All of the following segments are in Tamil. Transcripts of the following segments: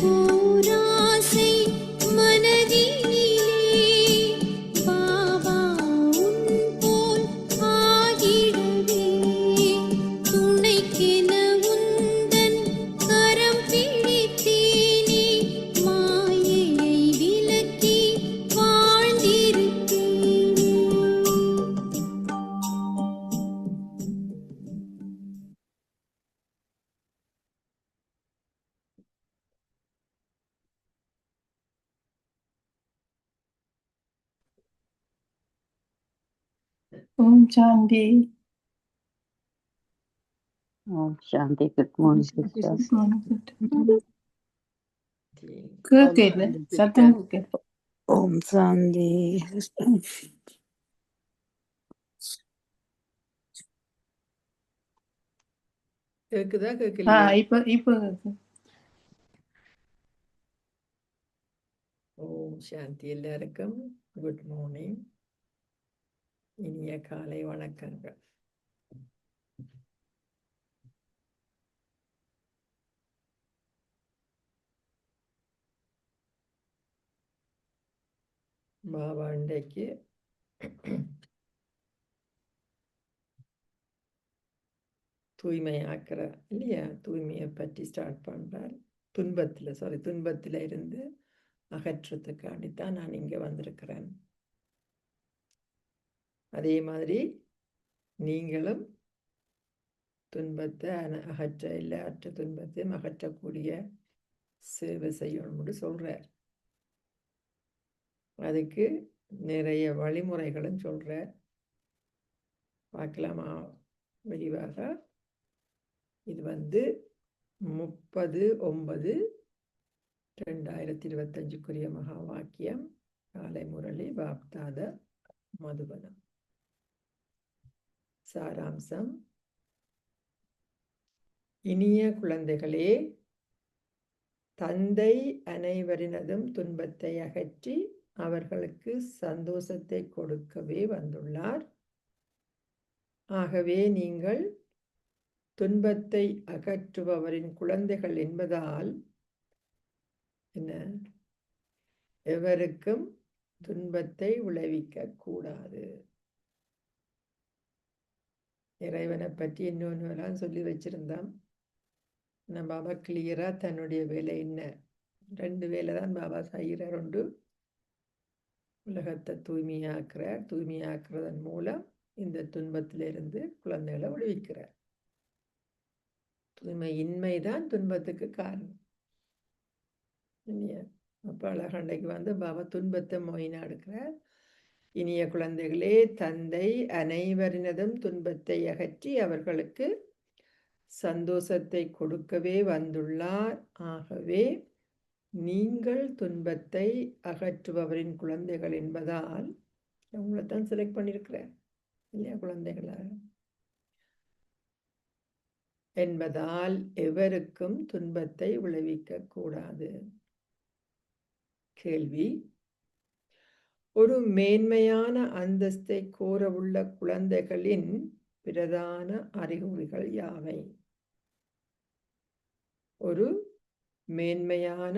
ஓராசை மனதினிலே பாபா உன் போல் ஆகிடவே துணைக்கென உந்தன் கரம் பிடித்தேனே மாயையை விலக்கி வாழ்ந்திருக்கேனே. ஓம் சாந்தி. Om Shanti. Good morning, sister. கேட்கல சத்தம் கேட்கல. Om Shanti. கேக்குதா கேட்கலையா? இப்ப ஓம் சாந்தி. எல்லாருக்கும் குட் மார்னிங், இனிய காலை வணக்கங்கள். பாபா இன்றைக்கு தூய்மையாக்குற இல்லையா, தூய்மையை பற்றி ஸ்டார்ட் பண்றார். துன்பத்தில் இருந்து அகற்றத்துக்காண்டித்தான் நான் இங்க வந்திருக்கிறேன். அதே மாதிரி நீங்களும் துன்பத்தை எல்லாற்ற துன்பத்தையும் அகற்றக்கூடிய சேவை செய்யணும்னு சொல்றார். அதுக்கு நிறைய வழிமுறைகளும் சொல்றார். பார்க்கலாமா விரிவாக? இது 30/9/2025 மகா வாக்கியம், காலை முரளி, பாப்தாத, மதுபனம். சாராம்சம்: இனிய குழந்தைகளே, தந்தை அனைவரினதும் துன்பத்தை அகற்றி அவர்களுக்கு சந்தோஷத்தை கொடுக்கவே வந்துள்ளார். ஆகவே நீங்கள் துன்பத்தை அகற்றுபவரின் குழந்தைகள் என்பதால் எவருக்கும் துன்பத்தை விளைவிக்க கூடாது. இறைவனை பற்றி இன்னொன்னு சொல்லி வச்சிருந்தான். பாபா கிளியரா தன்னுடைய வேலை என்ன, 2 வேலை தான் பாபா செய்கிறார். ஒன்று, உலகத்தை தூய்மையாக்குறார். தூய்மையாக்குறதன் மூலம் இந்த துன்பத்திலிருந்து குழந்தைகளை விடுவிக்கிறார். தூய்மையின்மைதான் துன்பத்துக்கு காரணம் இல்லையா? அப்ப அழகண்டைக்கு பாபா துன்பத்தை மொயினா எடுக்கிறார். இனிய குழந்தைகளே, தந்தை அனைவரினதும் துன்பத்தை அகற்றி அவர்களுக்கு சந்தோஷத்தை கொடுக்கவே வந்துள்ளார். ஆகவே நீங்கள் துன்பத்தை அகற்றுபவரின் குழந்தைகள் என்பதால் உங்களைத்தான் செலக்ட் பண்ணியிருக்கிறேன் இல்லையா, குழந்தைகள என்பதால் எவருக்கும் துன்பத்தை விளைவிக்க கூடாது. கேள்வி: ஒரு மேன்மையான அந்தஸ்தை கோரவுள்ள குழந்தைகளின் பிரதான அறிகுறிகள் யாவை? ஒரு மேன்மையான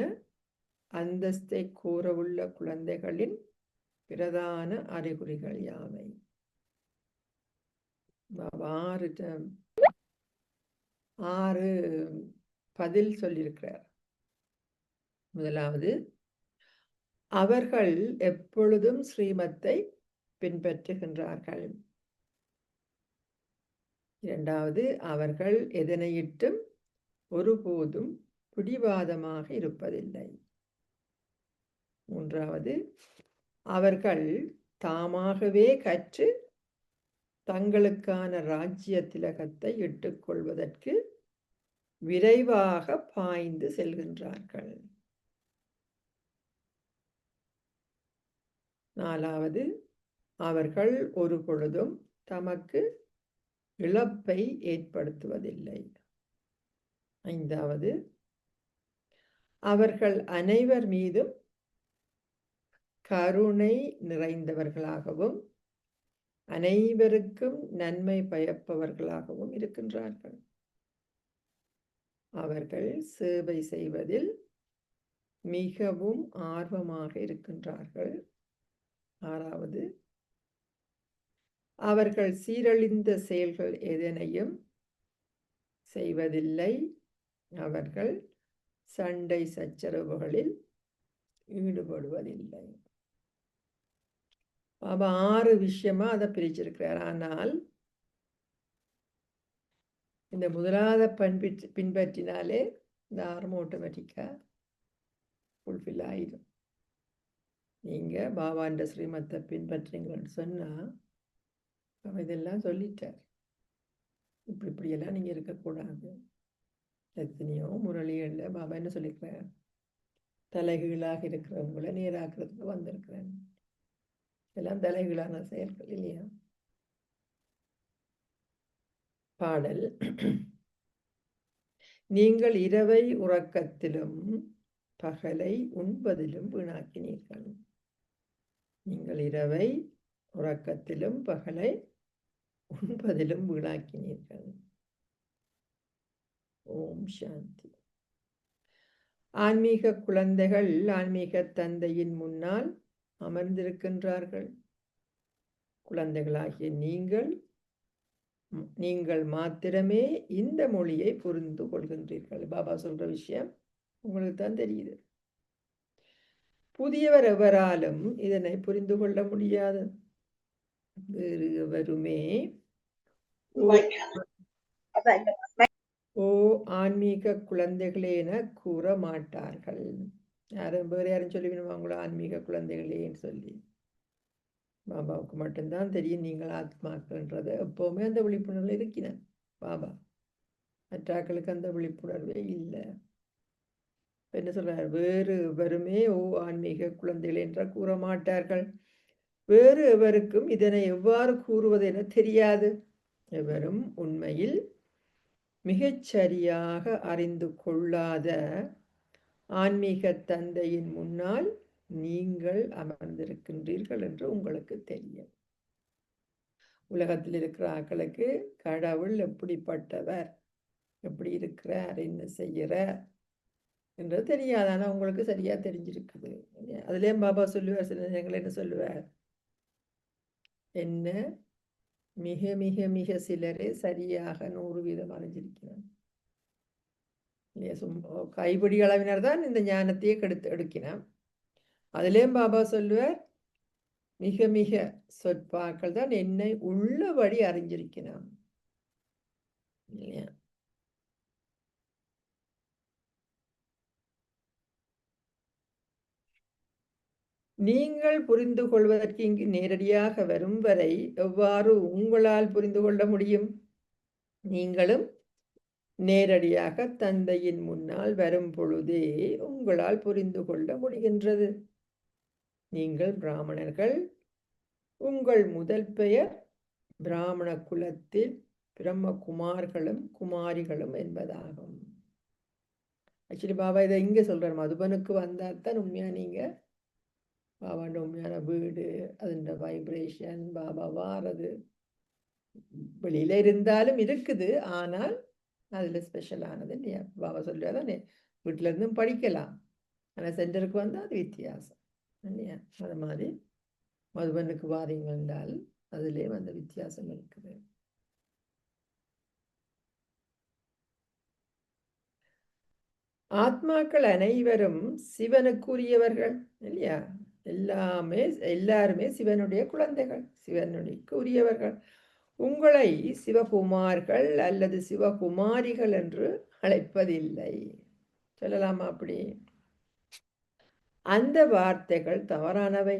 அந்தஸ்தை கோரவுள்ள குழந்தைகளின் பிரதான அறிகுறிகள் யாவை? 6 பதில் சொல்லியிருக்கிறார். முதலாவது, அவர்கள் எப்பொழுதும் ஸ்ரீமத்தை பின்பற்றுகின்றார்கள். இரண்டாவது, அவர்கள் எதனையிட்டும் ஒருபோதும் பிடிவாதமாக இருப்பதில்லை. மூன்றாவது, அவர்கள் தாமாகவே கற்று தங்களுக்கான ராஜ்ய திலகத்தை இட்டுக்கொள்வதற்கு விரைவாக பாய்ந்து செல்கின்றார்கள். நாலாவது, அவர்கள் ஒரு பொழுதும் தமக்கு இழப்பை ஏற்படுத்துவதில்லை. ஐந்தாவது, அவர்கள் அனைவர் மீதும் கருணை நிறைந்தவர்களாகவும் அனைவருக்கும் நன்மை பயப்பவர்களாகவும் இருக்கின்றார்கள். அவர்கள் சேவை செய்வதில் மிகவும் ஆர்வமாக இருக்கின்றார்கள். 6வது, அவர்கள் சீரழிந்த செயல்கள் எதனையும் செய்வதில்லை. அவர்கள் சண்டை சச்சரவுகளில் ஈடுபடுவதில்லை. பாபா 6 விஷயமா அதை பிரிச்சிருக்கிறார். ஆனால் இந்த முதலாவது பின்பற்றினாலே இந்த 6 ஆட்டோமேட்டிக்கா ஃபுல்ஃபில் ஆயிடும். நீங்க பாபாண்ட ஸ்ரீமத்தை பின்பற்றீங்கன்னு சொன்னா அவன் இதெல்லாம் சொல்லிட்டார். இப்படியெல்லாம் நீங்க இருக்கக்கூடாது. எத்தனையோ முரளிகளில் பாபா என்ன சொல்லியிருக்கிறார்? தலைகீழாக இருக்கிறவங்களை நேராக்கிறதுக்கு வந்திருக்கிறேன். இதெல்லாம் தலைகீழான செயல்கள் இல்லையா? பாடல். நீங்கள் இரவை உறக்கத்திலும் பகலை உண்பதிலும் வீணாக்கினீர்கள். நீங்கள் இரவை உறக்கத்திலும் பகலை உண்பதிலும் வீணாக்கினீர்கள். ஓம் சாந்தி. ஆன்மீக குழந்தைகள் ஆன்மீக தந்தையின் முன்னால் அமர்ந்திருக்கின்றார்கள். குழந்தைகளாகிய நீங்கள் மாத்திரமே இந்த மொழியை புரிந்து கொள்கின்றீர்கள். பாபா சொல்ற விஷயம் உங்களுக்கு தான் தெரியுது. புதியவர் எவராலும் இதனை புரிந்து கொள்ள முடியாது. வேறு எவருமே ஓ ஆன்மீக குழந்தைகளே என கூற மாட்டார்கள். வேற யாரும் சொல்லிவிடுமா உங்களோட ஆன்மீக குழந்தைகளேன்னு சொல்லி? பாபாவுக்கு மட்டும்தான் தெரியும் நீங்கள் ஆத்மாக்கள்ன்றது. எப்பவுமே அந்த விழிப்புணர்வு இருக்கிறேன் பாபா. மற்றாக்களுக்கு அந்த விழிப்புணர்வே இல்லை. என்ன சொல்றார்? வேறு எவருமே ஓ ஆன்மீக குழந்தைகள் என்ற கூற மாட்டார்கள். வேறு எவருக்கும் இதனை எவ்வாறு கூறுவது என தெரியாது. எவரும் உண்மையில் மிகச்சரியாக அறிந்து கொள்ளாத ஆன்மீக தந்தையின் முன்னால் நீங்கள் அமர்ந்திருக்கின்றீர்கள் என்று உங்களுக்கு தெரியும். உலகத்தில் இருக்கிற ஆக்களுக்கு கடவுள் எப்படிப்பட்டவர், எப்படி இருக்கிறார், என்ன செய்கிறார் என்றது தெரியாது. ஆனால் உங்களுக்கு சரியா தெரிஞ்சிருக்குது. அதுலேயும் பாபா சொல்லுவார், சில நேரங்கள் என்ன சொல்லுவார்? என்ன மிக மிக மிக சிலரே சரியாக 100% அறிஞ்சிருக்கிறார். கைப்பிடி அளவினர் தான் இந்த ஞானத்தையே எடுக்கினான். அதுலேயும் பாபா சொல்லுவார், மிக மிக சொற்பாக்கள் தான் என்னை உள்ளபடி அறிஞ்சிருக்கிறான். இல்லையா? நீங்கள் புரிந்து கொள்வதற்கு இங்கு நேரடியாக வரும் வரை எவ்வாறு உங்களால் புரிந்து கொள்ள முடியும்? நீங்களும் நேரடியாக தந்தையின் முன்னால் வரும் பொழுதே உங்களால் புரிந்து கொள்ள முடிகின்றது. நீங்கள் பிராமணர்கள். உங்கள் முதல் பெயர் பிராமண குலத்தில் பிரம்மகுமார்களும் குமாரிகளும் என்பதாகும். ஆக்சுவலி பாபா இதை இங்கே சொல்றார். மதுபனுக்கு வந்தால் தான் உண்மையா நீங்க பாபாண்ட உண்மையான வீடு, அதோட வைப்ரேஷன், பாபா வாரது வெளியில இருந்தாலும் இருக்குது. ஆனால் அதுல ஸ்பெஷலானது இல்லையா? பாபா சொல்றாதானே, வீட்டுல இருந்தும் படிக்கலாம், ஆனா சென்டருக்கு வந்தா அது வித்தியாசம் இல்லையா? அது மாதிரி மதுபனுக்கு வாரீங்க என்றால் அதுலேயே அந்த வித்தியாசம் இருக்குது. ஆத்மாக்கள் அனைவரும் சிவனுக்குரியவர்கள் இல்லையா? எல்லாருமே சிவனுடைய குழந்தைகள், சிவனுக்கு உரியவர்கள். உங்களை சிவகுமார்கள் அல்லது சிவகுமாரிகள் என்று அழைப்பதில்லை. சொல்லலாமா அப்படி? அந்த வார்த்தைகள் தவறானவை.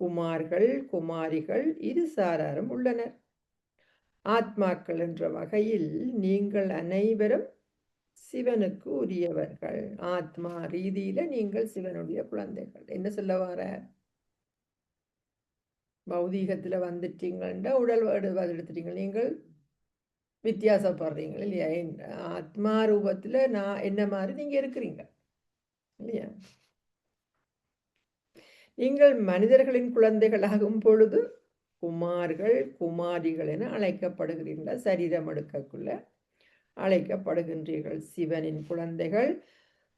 குமார்கள் குமாரிகள் இரு சாராரும் உள்ளனர். ஆத்மாக்கள் என்ற வகையில் நீங்கள் அனைவரும் சிவனுக்கு உரியவர்கள். ஆத்மா ரீதியில நீங்கள் சிவனுடைய குழந்தைகள். என்ன சொல்ல வர? பௌதீகத்துல வந்துட்டீங்கன்னா உடல் எடுத்துட்டீங்க, நீங்கள் வித்தியாசப்படுறீங்க இல்லையா? ஆத்மா ரூபத்துல நான் என்ன மாதிரி நீங்க இருக்கிறீங்க இல்லையா? நீங்கள் மனிதர்களின் குழந்தைகளாகும் பொழுது குமார்கள் குமாரிகள் என அழைக்கப்படுகிறீர்கள். சரீரம் எடுக்கக்குள்ள அழைக்கப்படுகின்றீர்கள். சிவனின் குழந்தைகள்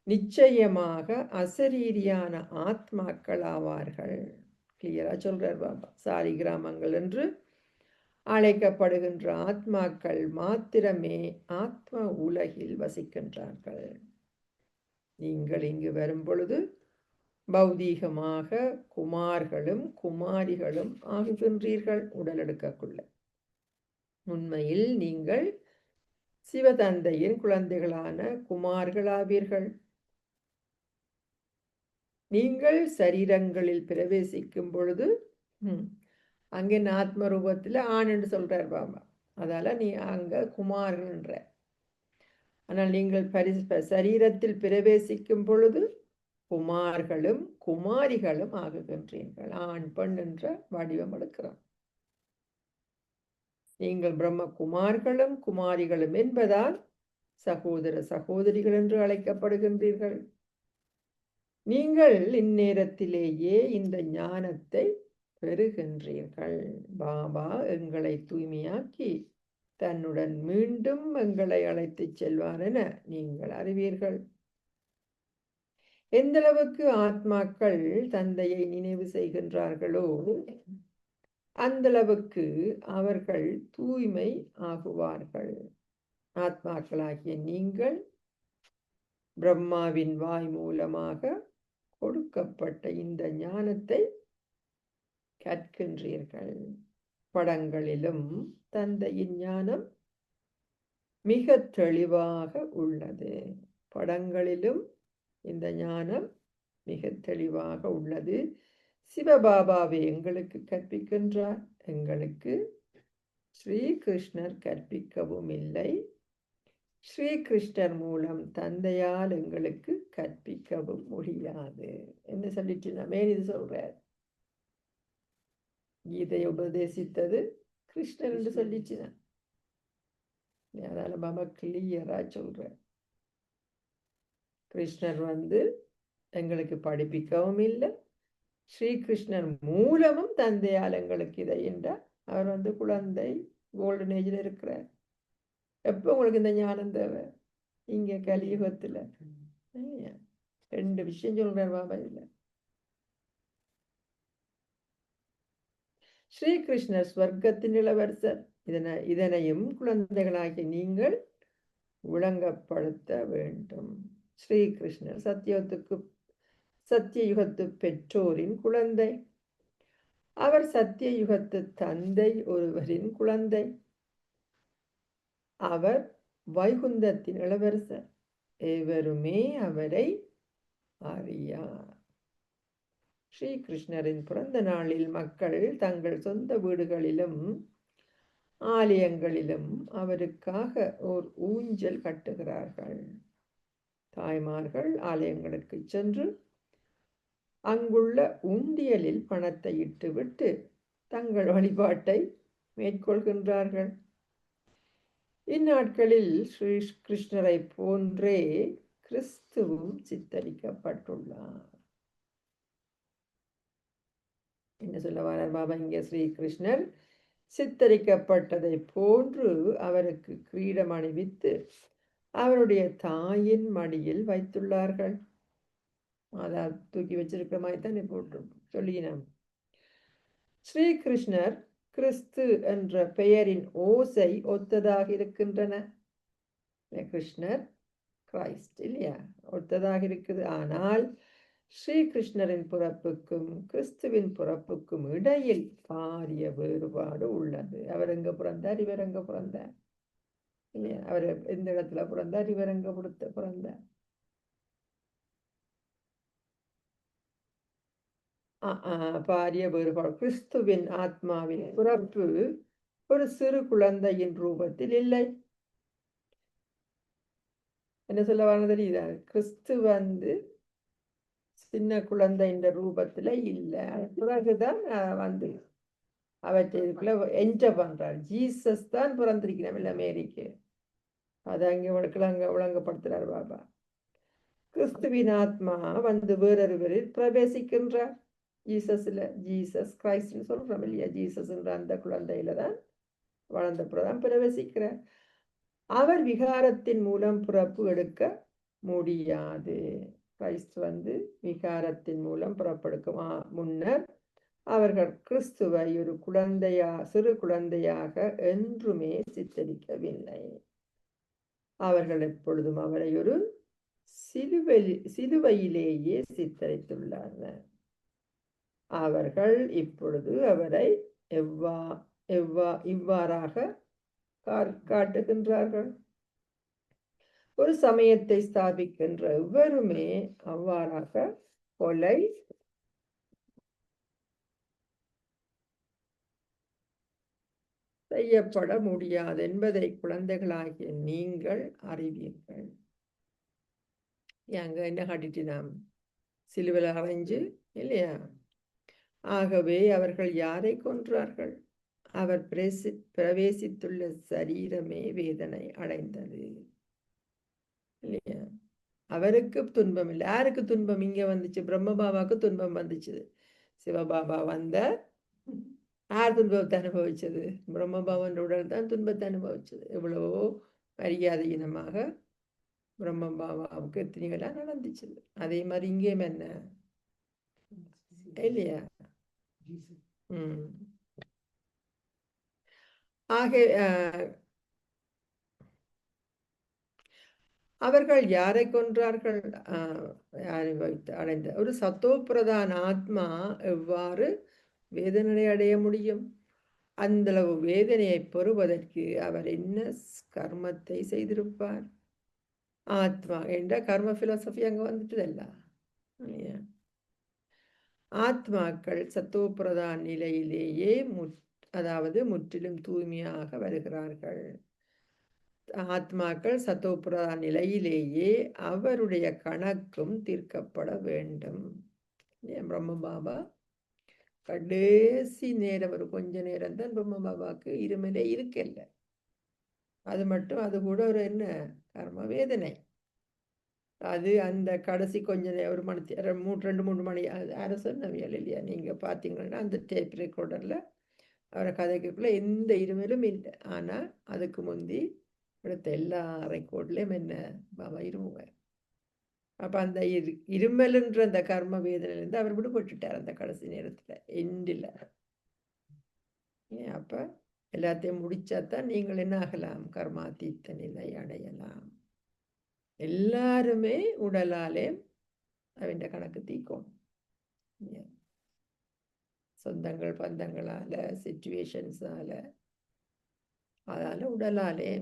நிச்சயமாக அசரீரியான ஆத்மாக்கள் ஆவார்கள். கிளியரா சொல்றார் பாபா. சாரி கிராமங்கள் என்று அழைக்கப்படுகின்ற ஆத்மாக்கள் மாத்திரமே ஆத்ம உலகில் வசிக்கின்றார்கள். நீங்கள் இங்கு வரும் பொழுது பௌதீகமாக குமார்களும் குமாரிகளும் ஆகுகின்றீர்கள் உடல் எடுக்கக்குள்ள. உண்மையில் நீங்கள் சிவதந்தையின் குழந்தைகளான குமார்களாவீர்கள். நீங்கள் சரீரங்களில் பிரவேசிக்கும் பொழுது அங்கே ஆத்ம ரூபத்தில் ஆண் என்று சொல்றார் பாபா. அதால நீ அங்க குமார்ன்ற. ஆனால் நீங்கள் சரீரத்தில் பிரவேசிக்கும் பொழுது குமார்களும் குமாரிகளும் ஆகுகின்றீர்கள். ஆண் பெண் என்ற வடிவம் எடுக்கிறான். நீங்கள் பிரம்ம குமார்களும் குமாரிகளும் என்பதால் சகோதர சகோதரிகள் என்று அழைக்கப்படுகின்றீர்கள். நீங்கள் இந்நேரத்திலேயே இந்த ஞானத்தை பெறுகின்றீர்கள். பாபா எங்களை தூய்மையாக்கி தன்னுடன் மீண்டும் எங்களை அழைத்துச் செல்வார் என நீங்கள் அறிவீர்கள். எந்த அளவுக்கு ஆத்மாக்கள் தந்தையை நினைவு செய்கின்றார்களோ அந்த அளவுக்கு அவர்கள் தூய்மை ஆகுவார்கள். ஆத்மாக்களாகிய நீங்கள் பிரம்மாவின் வாய் மூலமாக கொடுக்கப்பட்ட இந்த ஞானத்தை கற்கின்றீர்கள். படங்களிலும் தந்தையின் ஞானம் மிக தெளிவாக உள்ளது. படங்களிலும் இந்த ஞானம் மிக தெளிவாக உள்ளது. சிவபாபாவை எங்களுக்கு கற்பிக்கின்றார். எங்களுக்கு ஸ்ரீகிருஷ்ணர் கற்பிக்கவும் இல்லை. ஸ்ரீகிருஷ்ணர் மூலம் தந்தையால் எங்களுக்கு கற்பிக்கவும் முடியாது என்று சொல்லிட்டு நம்ம இது சொல்றார். கீதை உபதேசித்தது கிருஷ்ணர் என்று சொல்லிச்சுனா அதனால பாபா கிளியரா சொல்ற. கிருஷ்ணர் எங்களுக்கு படிப்பிக்கவும் இல்லை. ஸ்ரீகிருஷ்ணர் மூலமும் தந்தையால் எங்களுக்கு இதை என்றார். அவர் குழந்தை கோல்டன் ஏஜில் இருக்கிறார். எப்போ உங்களுக்கு இந்த ஞானம் தேவை? இங்க கலியுகத்துல. ரெண்டு விஷயம் சொல்றார் பாபா. இல்லை, ஸ்ரீகிருஷ்ணர் ஸ்வர்க்கத்தின் இளவரசர். இதனையும் குழந்தைகளாகி நீங்கள் விளங்கப்படுத்த வேண்டும். ஸ்ரீகிருஷ்ணர் சத்தியயுகத்து பெற்றோரின் குழந்தை. அவர் சத்தியயுகத்து தந்தை ஒருவரின் குழந்தை. அவர் வைகுந்தத்தின் இளவரசர். எவருமே அவரை அறியார். ஸ்ரீகிருஷ்ணரின் பிறந்த நாளில் மக்கள் தங்கள் சொந்த வீடுகளிலும் ஆலயங்களிலும் அவருக்காக ஓர் ஊஞ்சல் கட்டுகிறார்கள். தாய்மார்கள் ஆலயங்களுக்கு சென்று அங்குள்ள உண்டியலில் பணத்தை இட்டுவிட்டு தங்கள் வழிபாட்டை மேற்கொள்கின்றார்கள். இந்நாட்களில் ஸ்ரீ கிருஷ்ணரை போன்றே கிறிஸ்துவும் சித்தரிக்கப்பட்டுள்ளார். என்ன சொல்ல வரார் பாபா? இங்கே ஸ்ரீகிருஷ்ணர் சித்தரிக்கப்பட்டதை போன்று அவருக்கு கிரீடம் அணிவித்து அவருடைய தாயின் மடியில் வைத்துள்ளார்கள். மாதா தூக்கி வச்சிருக்கிற மாதிரி தான் போட்டு சொல்லினோம். ஸ்ரீகிருஷ்ணர் கிறிஸ்து என்ற பெயரின் ஓசை ஒத்ததாக இருக்கின்றன. கிருஷ்ணர் கிரைஸ்ட் இல்லையா, ஒத்ததாக இருக்குது. ஆனால் ஸ்ரீகிருஷ்ணரின் பிறப்புக்கும் கிறிஸ்துவின் பிறப்புக்கும் இடையில் பாரிய வேறுபாடு உள்ளது. அவர் எங்க பிறந்தார், இவர் எங்க பிறந்தார் இல்லையா? அவர் எந்த இடத்துல பிறந்தார், இவர் எங்க பிறந்தார். பாரிய வேறுபாடு. கிறிஸ்துவின் ஆத்மாவின் பிறப்பு ஒரு சிறு குழந்தையின் ரூபத்தில் இல்லை. என்ன சொல்ல வரது? கிறிஸ்து சின்ன குழந்தை என்ற ரூபத்துல இல்லை. பிறகுதான் அவற்றைக்குள்ள என்ஜாய் பண்றார். ஜீசஸ் தான் பிறந்திருக்கிறோம் இல்லை மேரிக்கு. அதை அங்கே விளங்கப்படுத்துறார் பாபா. கிறிஸ்துவின் ஆத்மா வேறொருவரில் பிரவேசிக்கின்றார். ஜீசஸ் கிரைஸ்ட்னு சொல்றோம் இல்லையா? ஜீசஸ் என்ற அந்த குழந்தையில தான் வளர்ந்த பிரதான் பிரவேசிக்கிறார். அவர் விகாரத்தின் மூலம் பிறப்பு எடுக்க முடியாது. கிறிஸ்து விகாரத்தின் மூலம் புறப்படுக்கும் முன்னர் அவர்கள் கிறிஸ்துவை ஒரு சிறு குழந்தையாக என்றுமே சித்தரிக்கவில்லை. அவர்கள் எப்பொழுதும் அவரை ஒரு சிலுவையிலேயே சித்தரித்துள்ளார்கள். அவர்கள் இப்பொழுது அவரை இவ்வாறாக காட்டுகின்றார்கள். ஒரு சமயத்தை ஸ்தாபிக்கின்ற எவருமே அவ்வாறாக கொலை செய்யப்பட முடியாது என்பதை குழந்தைகளாகிய நீங்கள் அறிவீர்கள். அங்க என்ன காட்டிட்டு நாம் சிலுவையில் அறைஞ்சு இல்லையா? ஆகவே அவர்கள் யாரை கொன்றார்கள்? அவர் பிரவேசித்துள்ள சரீரமே வேதனை அடைந்தது இல்லையா? அவருக்கு துன்பம் இல்லை. யாருக்கு துன்பம் இங்க வந்துச்சு? பிரம்மபாபாவுக்கு துன்பம் வந்துச்சு. சிவபாபா வந்த யார் துன்பத்தை அனுபவிச்சது? பிரம்மபாவன் உடல் தான் துன்பத்தை அனுபவிச்சது. எவ்வளவோ மரியாதையினமாக பிரம்மபாபாவுக்கு எத்தனைகளாம் நடந்துச்சு. அதே மாதிரி இங்கேயும் என்ன இல்லையா? ஆக அவர்கள் யாரை கொன்றார்கள்? அடைந்த ஒரு சத்தோப்பிரதான ஆத்மா எவ்வாறு வேதனை அடைய முடியும்? அந்த அளவு வேதனையை பெறுவதற்கு அவர் என்ன கர்மத்தை செய்திருப்பார்? ஆத்மா என்ற கர்ம பிலோசபி அங்க வந்துட்டுதல்ல. ஆத்மாக்கள் சத்தோப்பிரதான நிலையிலேயே அதாவது முற்றிலும் தூய்மையாக வருகிறார்கள். ஆத்மாக்கள் சத்தோப்பிரதான நிலையிலேயே அவருடைய கணக்கும் தீர்க்கப்பட வேண்டும். பிரம்மபாபா கடைசி நேரம் ஒரு கொஞ்ச நேரம் தான் பிரம்மபாபாவுக்கு இருமலே இருக்கல. அது மட்டும் அது கூட ஒரு என்ன கர்ம வேதனை. அது அந்த கடைசி கொஞ்ச நேரம் ஒரு மணி 2-3 மணி அரசவியல் இல்லையா? நீங்க பார்த்தீங்கன்னா அந்த டேப் ரெக்கார்டர்ல அவரை கதைக்குள்ள எந்த இருமலும் இல்லை. ஆனா அதுக்கு முந்தி எடுத்த எல்லா ரெக்கார்ட்லயும் என்ன பாபா இருமுவார். அப்ப அந்த இருமல்ன்ற அந்த கர்ம வேதனையிலிருந்து அவர் விடுபட்டுட்டார் அந்த கடைசி நேரத்துல எண்டில். அப்ப எல்லாத்தையும் முடிச்சாதான் நீங்கள் என்ன ஆகலாம்? கர்மாதீத்த நிலை அடையலாம். எல்லாருமே உடலாலே அவன் கணக்கு தீக்கும். சொந்தங்கள் பந்தங்களால சிச்சுவேஷன்ஸால அதால உடலாலே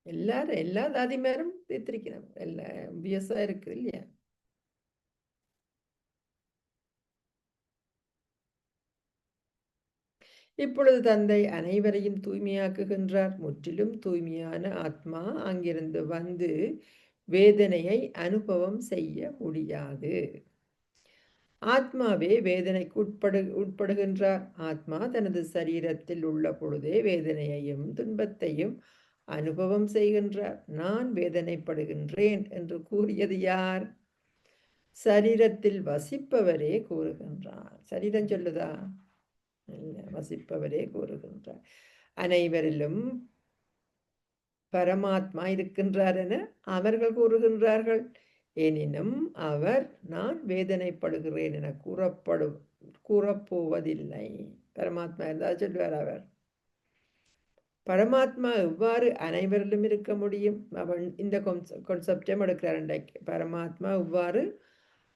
எல்லா தாதிமாரும் தீர்த்திருக்கிறோம். எல்லாம் obvious-ஆ இருக்குது இல்லையா? இப்பொழுது தந்தை அனைவரையும் தூய்மையாக்குகின்றார். முற்றிலும் தூய்மையான ஆத்மா அங்கிருந்து வந்து வேதனையை அனுபவம் செய்ய முடியாது. ஆத்மாவே வேதனைக்கு உட்படுகின்றார். ஆத்மா தனது சரீரத்தில் உள்ள பொழுதே வேதனையையும் துன்பத்தையும் அனுபவம் செய்கின்றார். நான் வேதனைப்படுகின்றேன் என்று கூறியது யார்? சரீரத்தில் வசிப்பவரே கூறுகின்றார். சரீரம் சொல்லுதா? வசிப்பவரே கூறுகின்றார். அனைவரிலும் பரமாத்மா இருக்கின்றார் என அவர்கள் கூறுகின்றார்கள். எனினும் அவர் நான் வேதனைப்படுகிறேன் என கூறப்போவதில்லை. பரமாத்மா இருந்தால் சொல்வார். அவர் பரமாத்மா எவ்வாறு அனைவரிலும் இருக்க முடியும்? அவன் இந்த கான்செப்டையும் எடுக்கிறார். பரமாத்மா எவ்வாறு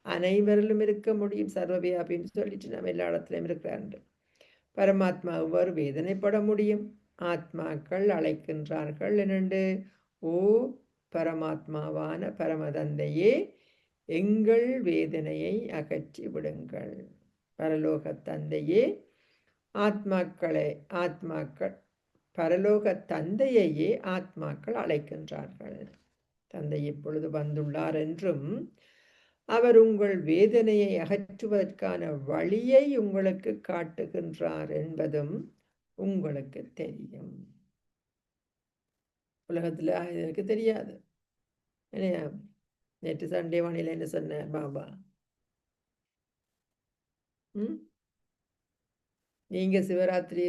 அனைவரிலும் இருக்க முடியும்? சர்வவியாபின்னு சொல்லிட்டு நம்ம எல்லா இடத்துலையும் இருக்கிறார். பரமாத்மா எவ்வாறு வேதனைப்பட முடியும்? ஆத்மாக்கள் அழைக்கின்றார்கள் என்னண்டு, ஓ பரமாத்மாவான பரமதந்தையே, எங்கள் வேதனையை அகற்றி விடுங்கள். பரலோக தந்தையே, பரலோக தந்தையையே ஆத்மாக்கள் அழைக்கின்றார்கள். தந்தை இப்பொழுது வந்துள்ளார் என்றும் அவர் உங்கள் வேதனையை அகற்றுவதற்கான வழியை உங்களுக்கு காட்டுகின்றார் என்பதும் உங்களுக்கு தெரியும். உலகத்துல எனக்கு தெரியாது இல்லையா? நேற்று சண்டே வானிலை என்ன சொன்ன பாபா? நீங்க சிவராத்திரி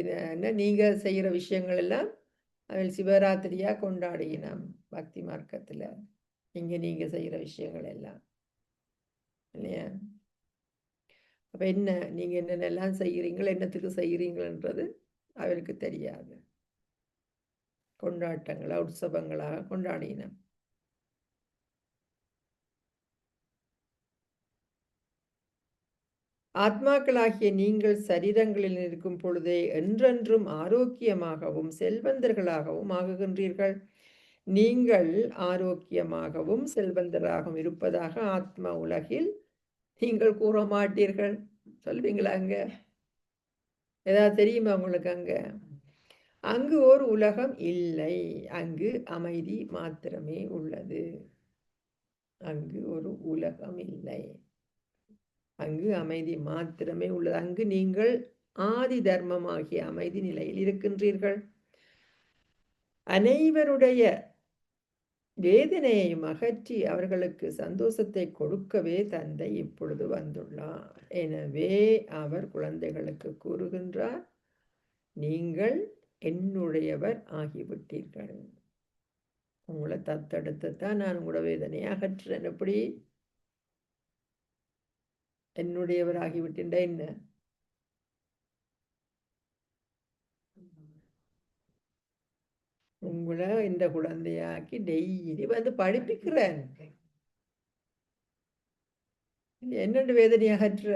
நீங்க செய்யற விஷயங்கள் எல்லாம் அவள் சிவராத்திரியா கொண்டாடினோம் பக்தி மார்க்கத்துல. இங்க நீங்க செய்கிற விஷயங்கள் எல்லாம் இல்லையா? அப்ப என்ன நீங்க என்னென்னலாம் செய்கிறீங்கள், என்னத்துக்கு செய்கிறீங்கன்றது அவருக்கு தெரியாது. கொண்டாட்டங்களா உற்சவங்களாக கொண்டாடினோம். ஆத்மாக்களாகிய நீங்கள் சரீரங்களில் இருக்கும் பொழுதே என்றென்றும் ஆரோக்கியமாகவும் செல்வந்தர்களாகவும் ஆகுகின்றீர்கள். நீங்கள் ஆரோக்கியமாகவும் செல்வந்தராகவும் இருப்பதாக ஆத்மா உலகில் நீங்கள் கூற மாட்டீர்கள். சொல்வீங்களா? அங்க ஏதாவது தெரியுமா உங்களுக்கு? அங்கு ஒரு உலகம் இல்லை, அங்கு அமைதி மாத்திரமே உள்ளது. அங்கு ஒரு உலகம் இல்லை, அங்கு அமைதி மாத்திரமே உள்ளது. அங்கு நீங்கள் ஆதி தர்மமாகிய அமைதி நிலையில் இருக்கின்றீர்கள். அனைவருடைய வேதனையையும் அகற்றி அவர்களுக்கு சந்தோஷத்தை கொடுக்கவே தந்தை இப்பொழுது வந்துள்ளார். எனவே அவர் குழந்தைகளுக்கு கூறுகின்றார், நீங்கள் என்னுடையவர் ஆகிவிட்டீர்கள். உங்களை தத்தெடுத்துத்தான் நான் உங்களோட வேதனையை அகற்றுறேன். எப்படி என்னுடையவர் ஆகிவிட்டேன்? என்ன உங்களை இந்த குழந்தையாக்கி டெய்லி வந்து படிப்பிக்கிறேன். என்னென்று வேதனையை அகற்ற?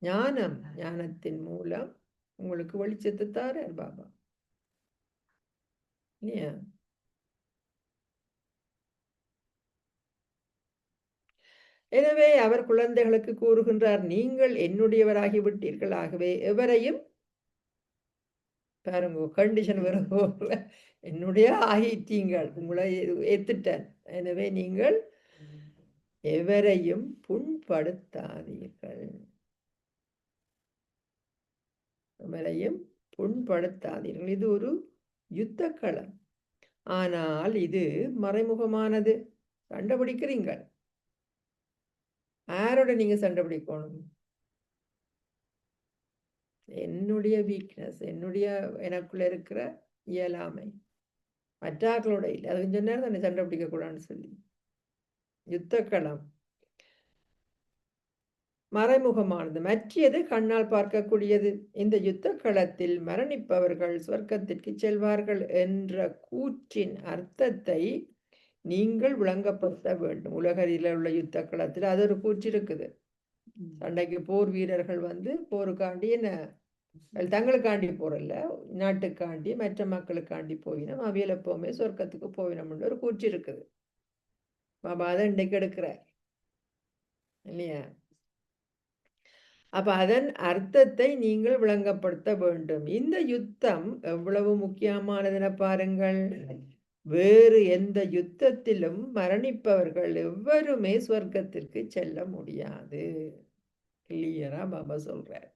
ஞானம், ஞானத்தின் மூலம் உங்களுக்கு வெளிச்சத்தை தாரார் பாபா இல்லையா? எனவே அவர் குழந்தைகளுக்கு கூறுகின்றார், நீங்கள் என்னுடையவராகிவிட்டீர்கள். ஆகவே எவரையும் பாருங்க, கண்டிஷன் வரும், என்னுடைய ஆகிட்டீங்கள், உங்களை ஏத்துட்டேன். எனவே நீங்கள் எவரையும் புண்படுத்தாதீர்கள், எவரையும் புண்படுத்தாதீர்கள். இது ஒரு யுத்த களம், ஆனால் இது மறைமுகமானது. சண்டை பிடிக்கிறீங்க, யாரோட நீங்க சண்டை பிடிக்கணும்? என்னுடைய வீக்னஸ், என்னுடைய எனக்குள்ள இருக்கிற இயலாமை, மற்றாக்களோட இல்லை. அது கொஞ்ச நேரம் தானே சண்டை பிடிக்க கூடாதுன்னு சொல்லி. யுத்த களம் மறைமுகமானது, மற்றியது கண்ணால் பார்க்கக்கூடியது. இந்த யுத்த களத்தில் மரணிப்பவர்கள் சொர்க்கத்திற்கு செல்வார்கள் என்ற கூற்றின் அர்த்தத்தை நீங்கள் விளங்கப்படுத்த வேண்டும். உலகில் உள்ள யுத்த களத்தில் அது ஒரு கூற்று இருக்குது. சண்டைக்கு போர் வீரர்கள் வந்து போருக்காண்டி என்ன தங்களுக்காண்டி போறல்ல, நாட்டுக்காண்டி மற்ற மக்களுக்காண்டி போயினோம், அவையில் எப்பவுமே சொர்க்கத்துக்கு போயினோம்னு ஒரு கூற்று இருக்குது. பாபா அதை இன்றைக்கு எடுக்கிறார் இல்லையா? அப்ப அதன் அர்த்தத்தை நீங்கள் விளங்கப்படுத்த வேண்டும். இந்த யுத்தம் எவ்வளவு முக்கியமானதென பாருங்கள். வேறு எந்த யுத்தத்திலும் மரணிப்பவர்கள் எவருமே சொர்க்கத்திற்கு செல்ல முடியாது. கிளியரா பாபா சொல்றார்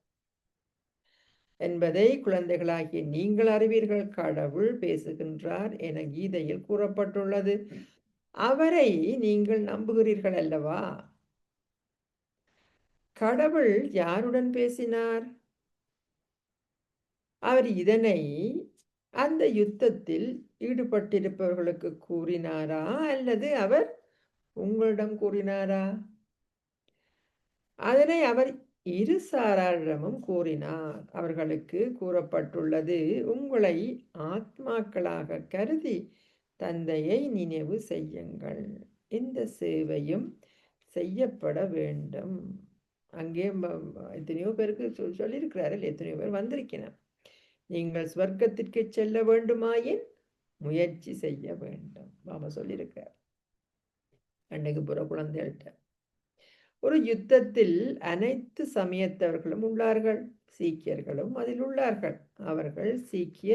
என்பதை குழந்தைகளாகிய நீங்கள் அறிவீர்கள். கடவுள் பேசுகின்றார் என கீதையில் கூறப்பட்டுள்ளது. அவரை நீங்கள் நம்புகிறீர்கள் அல்லவா? கடவுள் யாருடன் பேசினார்? அவர் இதனை அந்த யுத்தத்தில் ஈடுபட்டிருப்பவர்களுக்கு கூறினாரா, அல்லது அவர் உங்களிடம் கூறினாரா? அதனை அவர் இரு சாராரிடமும் கூறினார். அவர்களுக்கு கூறப்பட்டுள்ளது, உங்களை ஆத்மாக்களாக கருதி தந்தையை நினைவு செய்யுங்கள். இந்த சேவையும் செய்யப்பட வேண்டும். அங்கே எத்தனையோ பேருக்கு சொல்லியிருக்கிறார்கள், எத்தனையோ பேர் வந்திருக்கிறார். நீங்கள் ஸ்வர்க்கத்திற்கு செல்ல வேண்டுமாயின் முயற்சி செய்ய வேண்டும். பாபா சொல்லியிருக்கிறார் அன்னைக்கு புற குழந்தைகள்கிட்ட. ஒரு யுத்தத்தில் அனைத்து சமயத்தவர்களும் உள்ளார்கள், சீக்கியர்களும் அதில் உள்ளார்கள். அவர்கள் சீக்கிய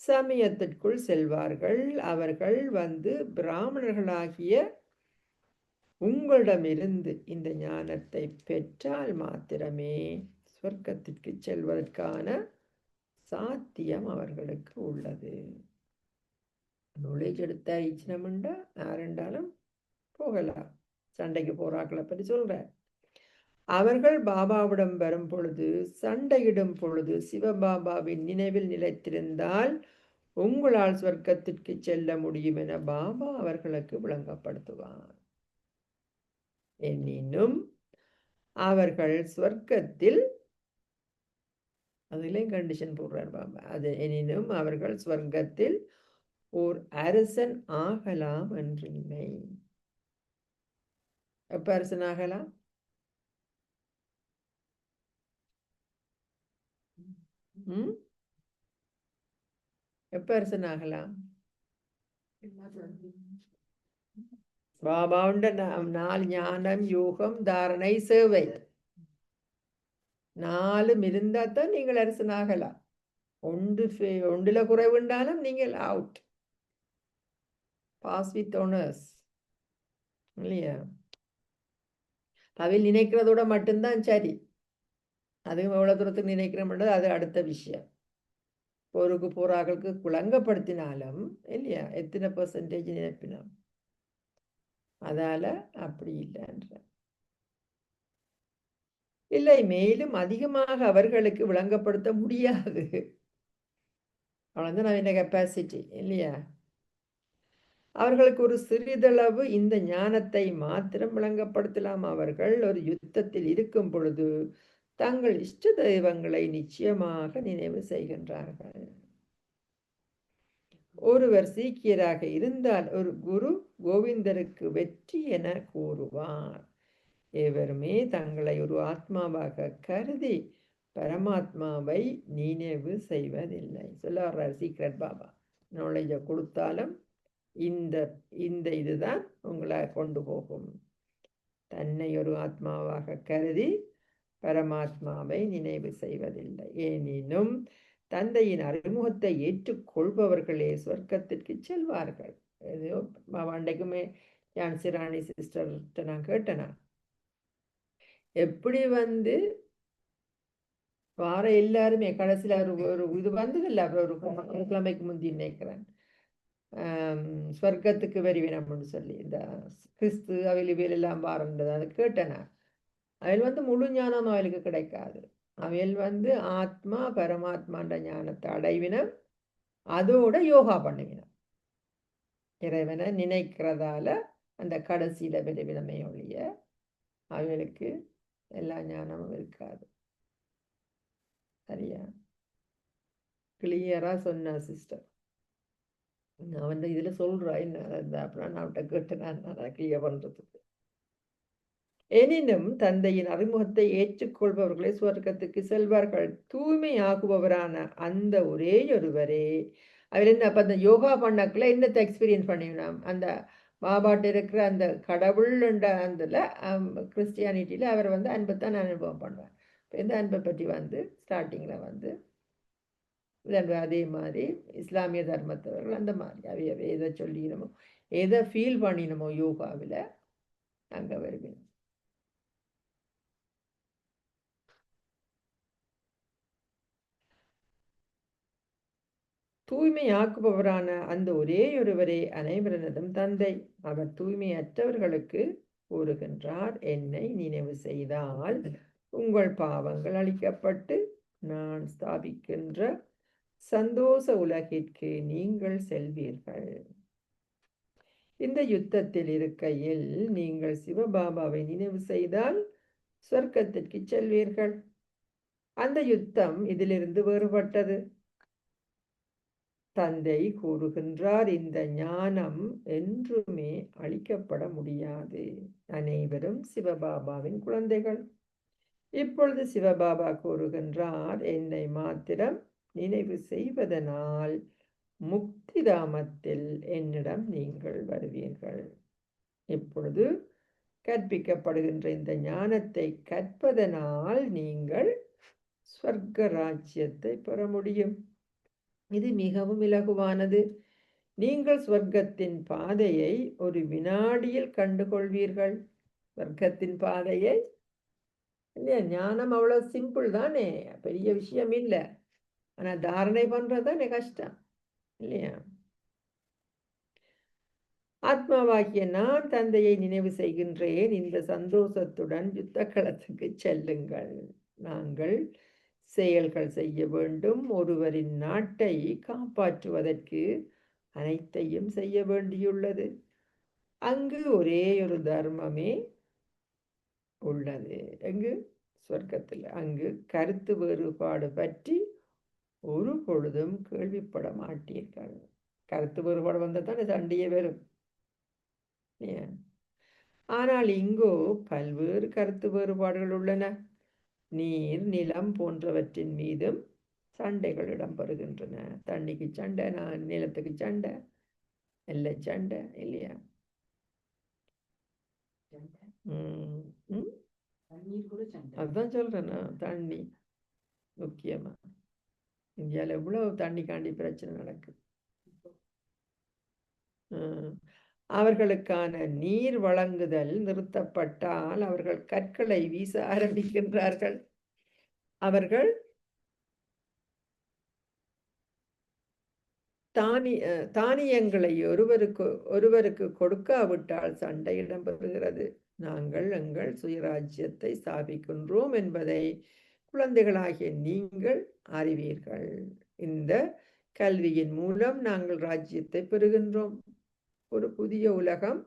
சமயத்திற்குள் செல்வார்கள். அவர்கள் வந்து பிராமணர்களாகிய உங்களிடமிருந்து இந்த ஞானத்தை பெற்றால் மாத்திரமே சொர்க்கத்திற்கு செல்வதற்கான சாத்தியம் அவர்களுக்கு உள்ளது. நாலேஜ் எடுத்தா இச்சினமுண்டா யாரெண்டாலும் போகலாம். சண்டைக்கு போறாக்களை பற்றி சொல்ற. அவர்கள் பாபாவிடம் வரும் பொழுது, சண்டையிடும் பொழுது சிவபாபாவின் நினைவில் நிலைத்திருந்தால் உங்களால் சொர்க்கத்திற்கு செல்ல முடியும் என பாபா அவர்களுக்கு விளங்கப்படுத்துவார். எனினும் அவர்கள் சொர்க்கத்தில், அதிலையும் கண்டிஷன் போடுறார் பாபா, அது எனினும் அவர்கள் சொர்க்கத்தில் ஓர் அரசன் ஆகலாம் என்றில்லை. எப்ப அரசன் ஆகலாம்? எப்ப அரசன் ஆகலாம்? பாபாவுண்ட 4 ஞானம், யோகம், தாரணை, சேவை 4 இருந்தாத்தான் நீங்கள் அரசனாகலாம். ஒன்றுல குறைவுண்டாலும் நீங்கள் அவுட். பாஸ் வித் ஓனர்ஸ் இல்லையா? அவையில் நினைக்கிறதோட மட்டும்தான் சரி. அதுவும் எவ்வளவு தூரத்துக்கு நினைக்கிறோம்ன்றது அது அடுத்த விஷயம். போருக்கு போராக்களுக்கு குழங்கப்படுத்தினாலும் இல்லையா, எத்தனை பெர்சன்டேஜ் நினைப்பினோம். அதால அப்படி இல்லைன்ற இல்லை, மேலும் அதிகமாக அவர்களுக்கு விளங்கப்படுத்த முடியாது. அவ்வளவுதான் நம்ம கெப்பாசிட்டி இல்லையா? அவர்களுக்கு ஒரு சிறிதளவு இந்த ஞானத்தை மாத்திரம் விளங்கப்படுத்தலாம். அவர்கள் ஒரு யுத்தத்தில் இருக்கும் பொழுது தங்கள் இஷ்ட தெய்வங்களை நிச்சயமாக நினைவு செய்கின்றார்கள். ஒருவர் சீக்கியராக இருந்தால் ஒரு குரு கோவிந்தருக்கு வெற்றி என கூறுவார். எவருமே தங்களை ஒரு ஆத்மாவாக கருதி பரமாத்மாவை நினைவு செய்வதில்லை. சொல்ல சீக்ரெட் பாபா. நாலேஜை கொடுத்தாலும் இந்த இதுதான் உங்களை கொண்டு போகும். தன்னை ஒரு ஆத்மாவாக கருதி பரமாத்மாவை நினைவு செய்வதில்லை. எனினும் தந்தையின் அறிமுகத்தை ஏற்றுக்கொள்பவர்களே சொர்க்கத்திற்கு செல்வார்கள். அன்றைக்குமே ஜான்சி ராணி சிஸ்டர்கிட்ட நான் கேட்டேனா, எப்படி வார எல்லாருமே கடைசியில் ஒரு இது வந்ததில்லை. அப்புறம் ஒரு கிழமைக்கு முந்தி நினைக்கிறேன், ஸ்வர்க்கத்துக்கு வருவினம்னு சொல்லி இந்த கிறிஸ்து அவையில் எல்லாம் வாரன்றது அது கேட்டேனா. அவையில் முழு ஞானம் அவளுக்கு கிடைக்காது. அவையில் ஆத்மா பரமாத்மான்ற ஞானத்தை அடைவினம், அதோட யோகா பண்ணுவினம். இறைவனை நினைக்கிறதால அந்த கடைசியில பெருவினமே ஒழிய அவளுக்கு எல்லா ஞானமும் இருக்காது. சரியா? கிளியரா சொன்ன சிஸ்டர். நான் இதுல சொல்றேன் என்ன, அப்புறம் நான் அவட்ட கேட்டேன் நான் கிளியர் பண்றதுக்கு. எனினும் தந்தையின் அறிமுகத்தை ஏற்றுக்கொள்பவர்களே சுவர்க்கத்துக்கு செல்வார்கள். தூய்மையாகுபவரான அந்த ஒரே ஒருவரே அவர் என்ன, அப்ப அந்த யோகா பண்ணக்குள்ள என்னத்தை எக்ஸ்பீரியன்ஸ் பண்ணிவிடும், அந்த பாபாட்டு இருக்கிற அந்த கடவுள் அந்த கிறிஸ்டியானிட்டியில அவர் அன்பைத்தான் அனுபவம் பண்ணுவார். இந்த அன்பை பற்றி ஸ்டார்டிங்ல அதே மாதிரி இஸ்லாமிய தர்மத்தவர்கள் அந்த மாதிரி அவையவே எதை சொல்லினமோ எதை ஃபீல் பண்ணினமோ யோகாவில் அங்கே வருவேன். தூய்மையாக்குபவரான அந்த ஒரே ஒருவரே அனைவரனதும் தந்தை. அவர் தூய்மையற்றவர்களுக்கு கூறுகின்றார், என்னை நினைவு செய்தால் உங்கள் பாவங்கள் அழிக்கப்பட்டு நான் ஸ்தாபிக்கின்ற சந்தோஷ உலகிற்கு நீங்கள் செல்வீர்கள். இந்த யுத்தத்தில் இருக்கையில் நீங்கள் சிவபாபாவை நினைவு செய்தால் சொர்க்கத்திற்கு செல்வீர்கள். அந்த யுத்தம் இதிலிருந்து வேறுபட்டது. தந்தை கூறுகின்றார், இந்த ஞானம் என்றுமே அழிக்கப்பட முடியாது. அனைவரும் சிவபாபாவின் குழந்தைகள். இப்பொழுது சிவபாபா கூறுகின்றார், என்னை மாத்திரம் நினைவு செய்வதனால் முக்திதாமத்தில் என்னிடம் நீங்கள் வருவீர்கள். இப்பொழுது கற்பிக்கப்படுகின்ற இந்த ஞானத்தை கற்பதனால் நீங்கள் ஸ்வர்க்க ராஜ்யத்தை பெற முடியும். இது மிகவும் இலகுவானது. நீங்கள் ஸ்வர்க்கத்தின் பாதையை ஒரு வினாடியில் கண்டுகொள்வீர்கள். ஸ்வர்க்கத்தின் பாதையை இல்லையா, ஞானம் அவ்வளவு சிம்பிள் தானே, பெரிய விஷயம் இல்லை. ஆனா தாரணை பண்றதுதானே கஷ்டம் இல்லையா? ஆத்மாவாகிய நான் தந்தையை நினைவு செய்கின்றேன். இந்த சந்தோஷத்துடன் யுத்த களத்துக்கு செல்லுங்கள். நாங்கள் செயல்கள் செய்ய வேண்டும். ஒருவரின் நாட்டை காப்பாற்றுவதற்கு அனைத்தையும் செய்ய வேண்டியுள்ளது. அங்கு ஒரே ஒரு தர்மமே உள்ளது. எங்கு? சொர்க்கத்தில். அங்கு கருத்து வேறுபாடு பற்றி ஒரு பொழுதும் கேள்விப்பட மாட்டீர்கள். கருத்து வேறுபாடு வந்தால் தானே சண்டையே வரும். ஏன்? ஆனால் இங்கோ பல்வேறு கருத்து வேறுபாடுகள் உள்ளன. நீர், நிலம் போன்றவற்றின் மீதும் சண்டைகள் இடம்பெறுகின்றன. தண்ணிக்கு சண்டை, நிலத்துக்கு சண்டை, எல்லை சண்டை இல்லையா? அதுதான் சொல்றேன் நான். தண்ணி முக்கியமா இந்தியாவில் எவ்வளவு தண்ணிக்காண்டி பிரச்சனை நடக்குது. அவர்களுக்கான நீர் வழங்குதல் நிறுத்தப்பட்டால் அவர்கள் கற்களை வீச ஆரம்பிக்கின்றார்கள். அவர்கள் தானியங்களை ஒருவருக்கு கொடுக்காவிட்டால் சண்டை இடம்பெறுகிறது. நாங்கள் எங்கள் சுயராஜ்யத்தை ஸ்தாபிக்கின்றோம் என்பதை குழந்தைகளாகிய நீங்கள் அறிவீர்கள். இந்த கல்வியின் மூலம் நாங்கள் ராஜ்யத்தை பெறுகின்றோம். ஒரு புதிய உலகம்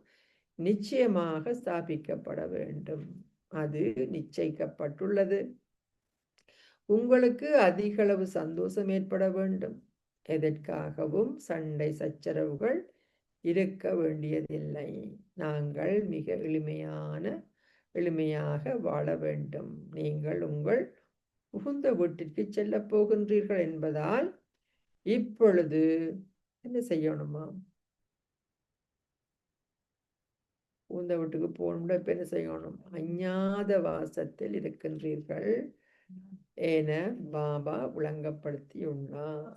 நிச்சயமாக ஸ்தாபிக்கப்பட வேண்டும். அது நிச்சயிக்கப்பட்டுள்ளது. உங்களுக்கு அதிகளவு சந்தோஷம் ஏற்பட வேண்டும். எதற்காகவும் சண்டை சச்சரவுகள் இருக்க வேண்டியதில்லை. நாங்கள் மிக எளிமையாக வாழ வேண்டும். நீங்கள் உங்கள் புகுந்த வீட்டிற்கு செல்ல போகின்றீர்கள் என்பதால் இப்பொழுது என்ன செய்யணுமா? புகுந்த வீட்டுக்கு போகணும்னா இப்ப என்ன செய்யணும்? அஞ்ஞாத வாசத்தில் இருக்கின்றீர்கள் என பாபா விளங்கப்படுத்தியுள்ளார்.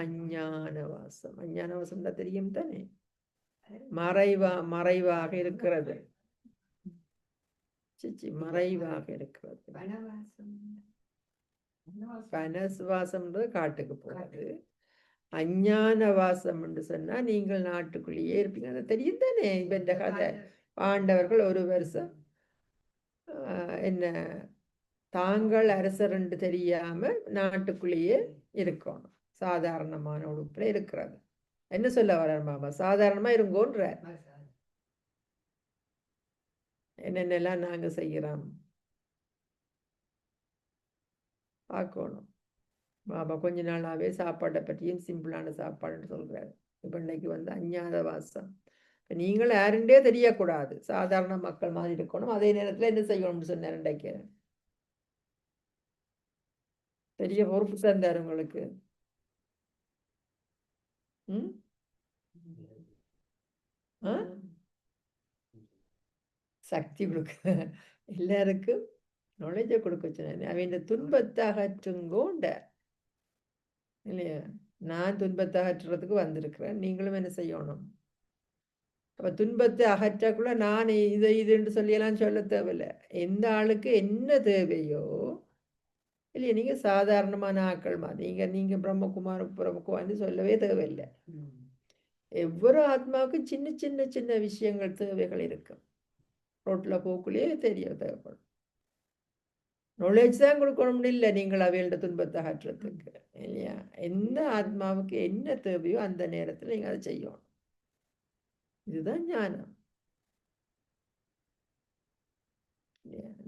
அஞ்ஞான வாசம். அஞ்ஞான வாசம் தான் தெரியும் தானே? மறைவாக இருக்கிறது. மறைவாக இருக்கிறது. பனஸ்வாசம்ன்றது காட்டுக்கு போறது. அஞ்ஞான வாசம் என்று சொன்னா நீங்கள் நாட்டுக்குள்ளேயே இருப்பீங்க. அது தெரியும் தானே? இப்ப இந்த கதை பாண்டவர்கள் ஒரு வருஷம் என்ன தாங்கள் அரசர் என்று தெரியாம நாட்டுக்குள்ளேயே இருக்கணும். சாதாரணமான உடுப்புல இருக்கிறது. என்ன சொல்ல வர்றார் மாமா? சாதாரணமா இருங்கோன்ற. என்னென்னலாம் நாங்க செய்கிறோம் பார்க்கணும். பாபா கொஞ்ச நாளாவே சாப்பாட்டை பற்றியும் சிம்பிளான சாப்பாடுன்னு சொல்றாரு. இப்ப இன்னைக்கு அஞ்ஞாத வாசம். நீங்கள் யாருண்டே தெரியக்கூடாது. சாதாரண மக்கள் மாதிரி இருக்கணும். அதே நேரத்துல என்ன செய்யணும்னு சொன்னார். இன்றைக்கு பெரிய பொறுப்பு தந்தார் உங்களுக்கு. சக்தி கொடுக்க எல்லாருக்கும் நாலேஜை கொடுக்க சொன்ன. அவன் துன்பத்தை அகற்றுங்கோண்ட இல்லையா? நான் துன்பத்தை அகற்றுறதுக்கு வந்திருக்கிறேன். நீங்களும் என்ன செய்யணும்? அப்ப துன்பத்தை அகற்றக்குள்ள நான் இதுன்னு சொல்லியெல்லாம் சொல்ல தேவையில்லை. எந்த ஆளுக்கு என்ன தேவையோ இல்லையா? நீங்க சாதாரணமான ஆக்கள் மாதிரி நீங்க பிரம்மகுமார்னு சொல்லவே தேவையில்லை. ஒவ்வொரு ஆத்மாவுக்கும் சின்ன சின்ன சின்ன விஷயங்கள் தேவைகள் இருக்கும். ரோட்ல போக்குள்ளேயே தெரிய தேவைப்படும். நாலேஜ் தான் கொடுக்கணும் இல்லை, நீங்கள் அவையோட துன்பத்தை அகற்றுறதுக்கு இல்லையா? எந்த ஆத்மாவுக்கு என்ன தேவையோ அந்த நேரத்தில் நீங்க அதை செய்யணும். இதுதான் ஞானம்.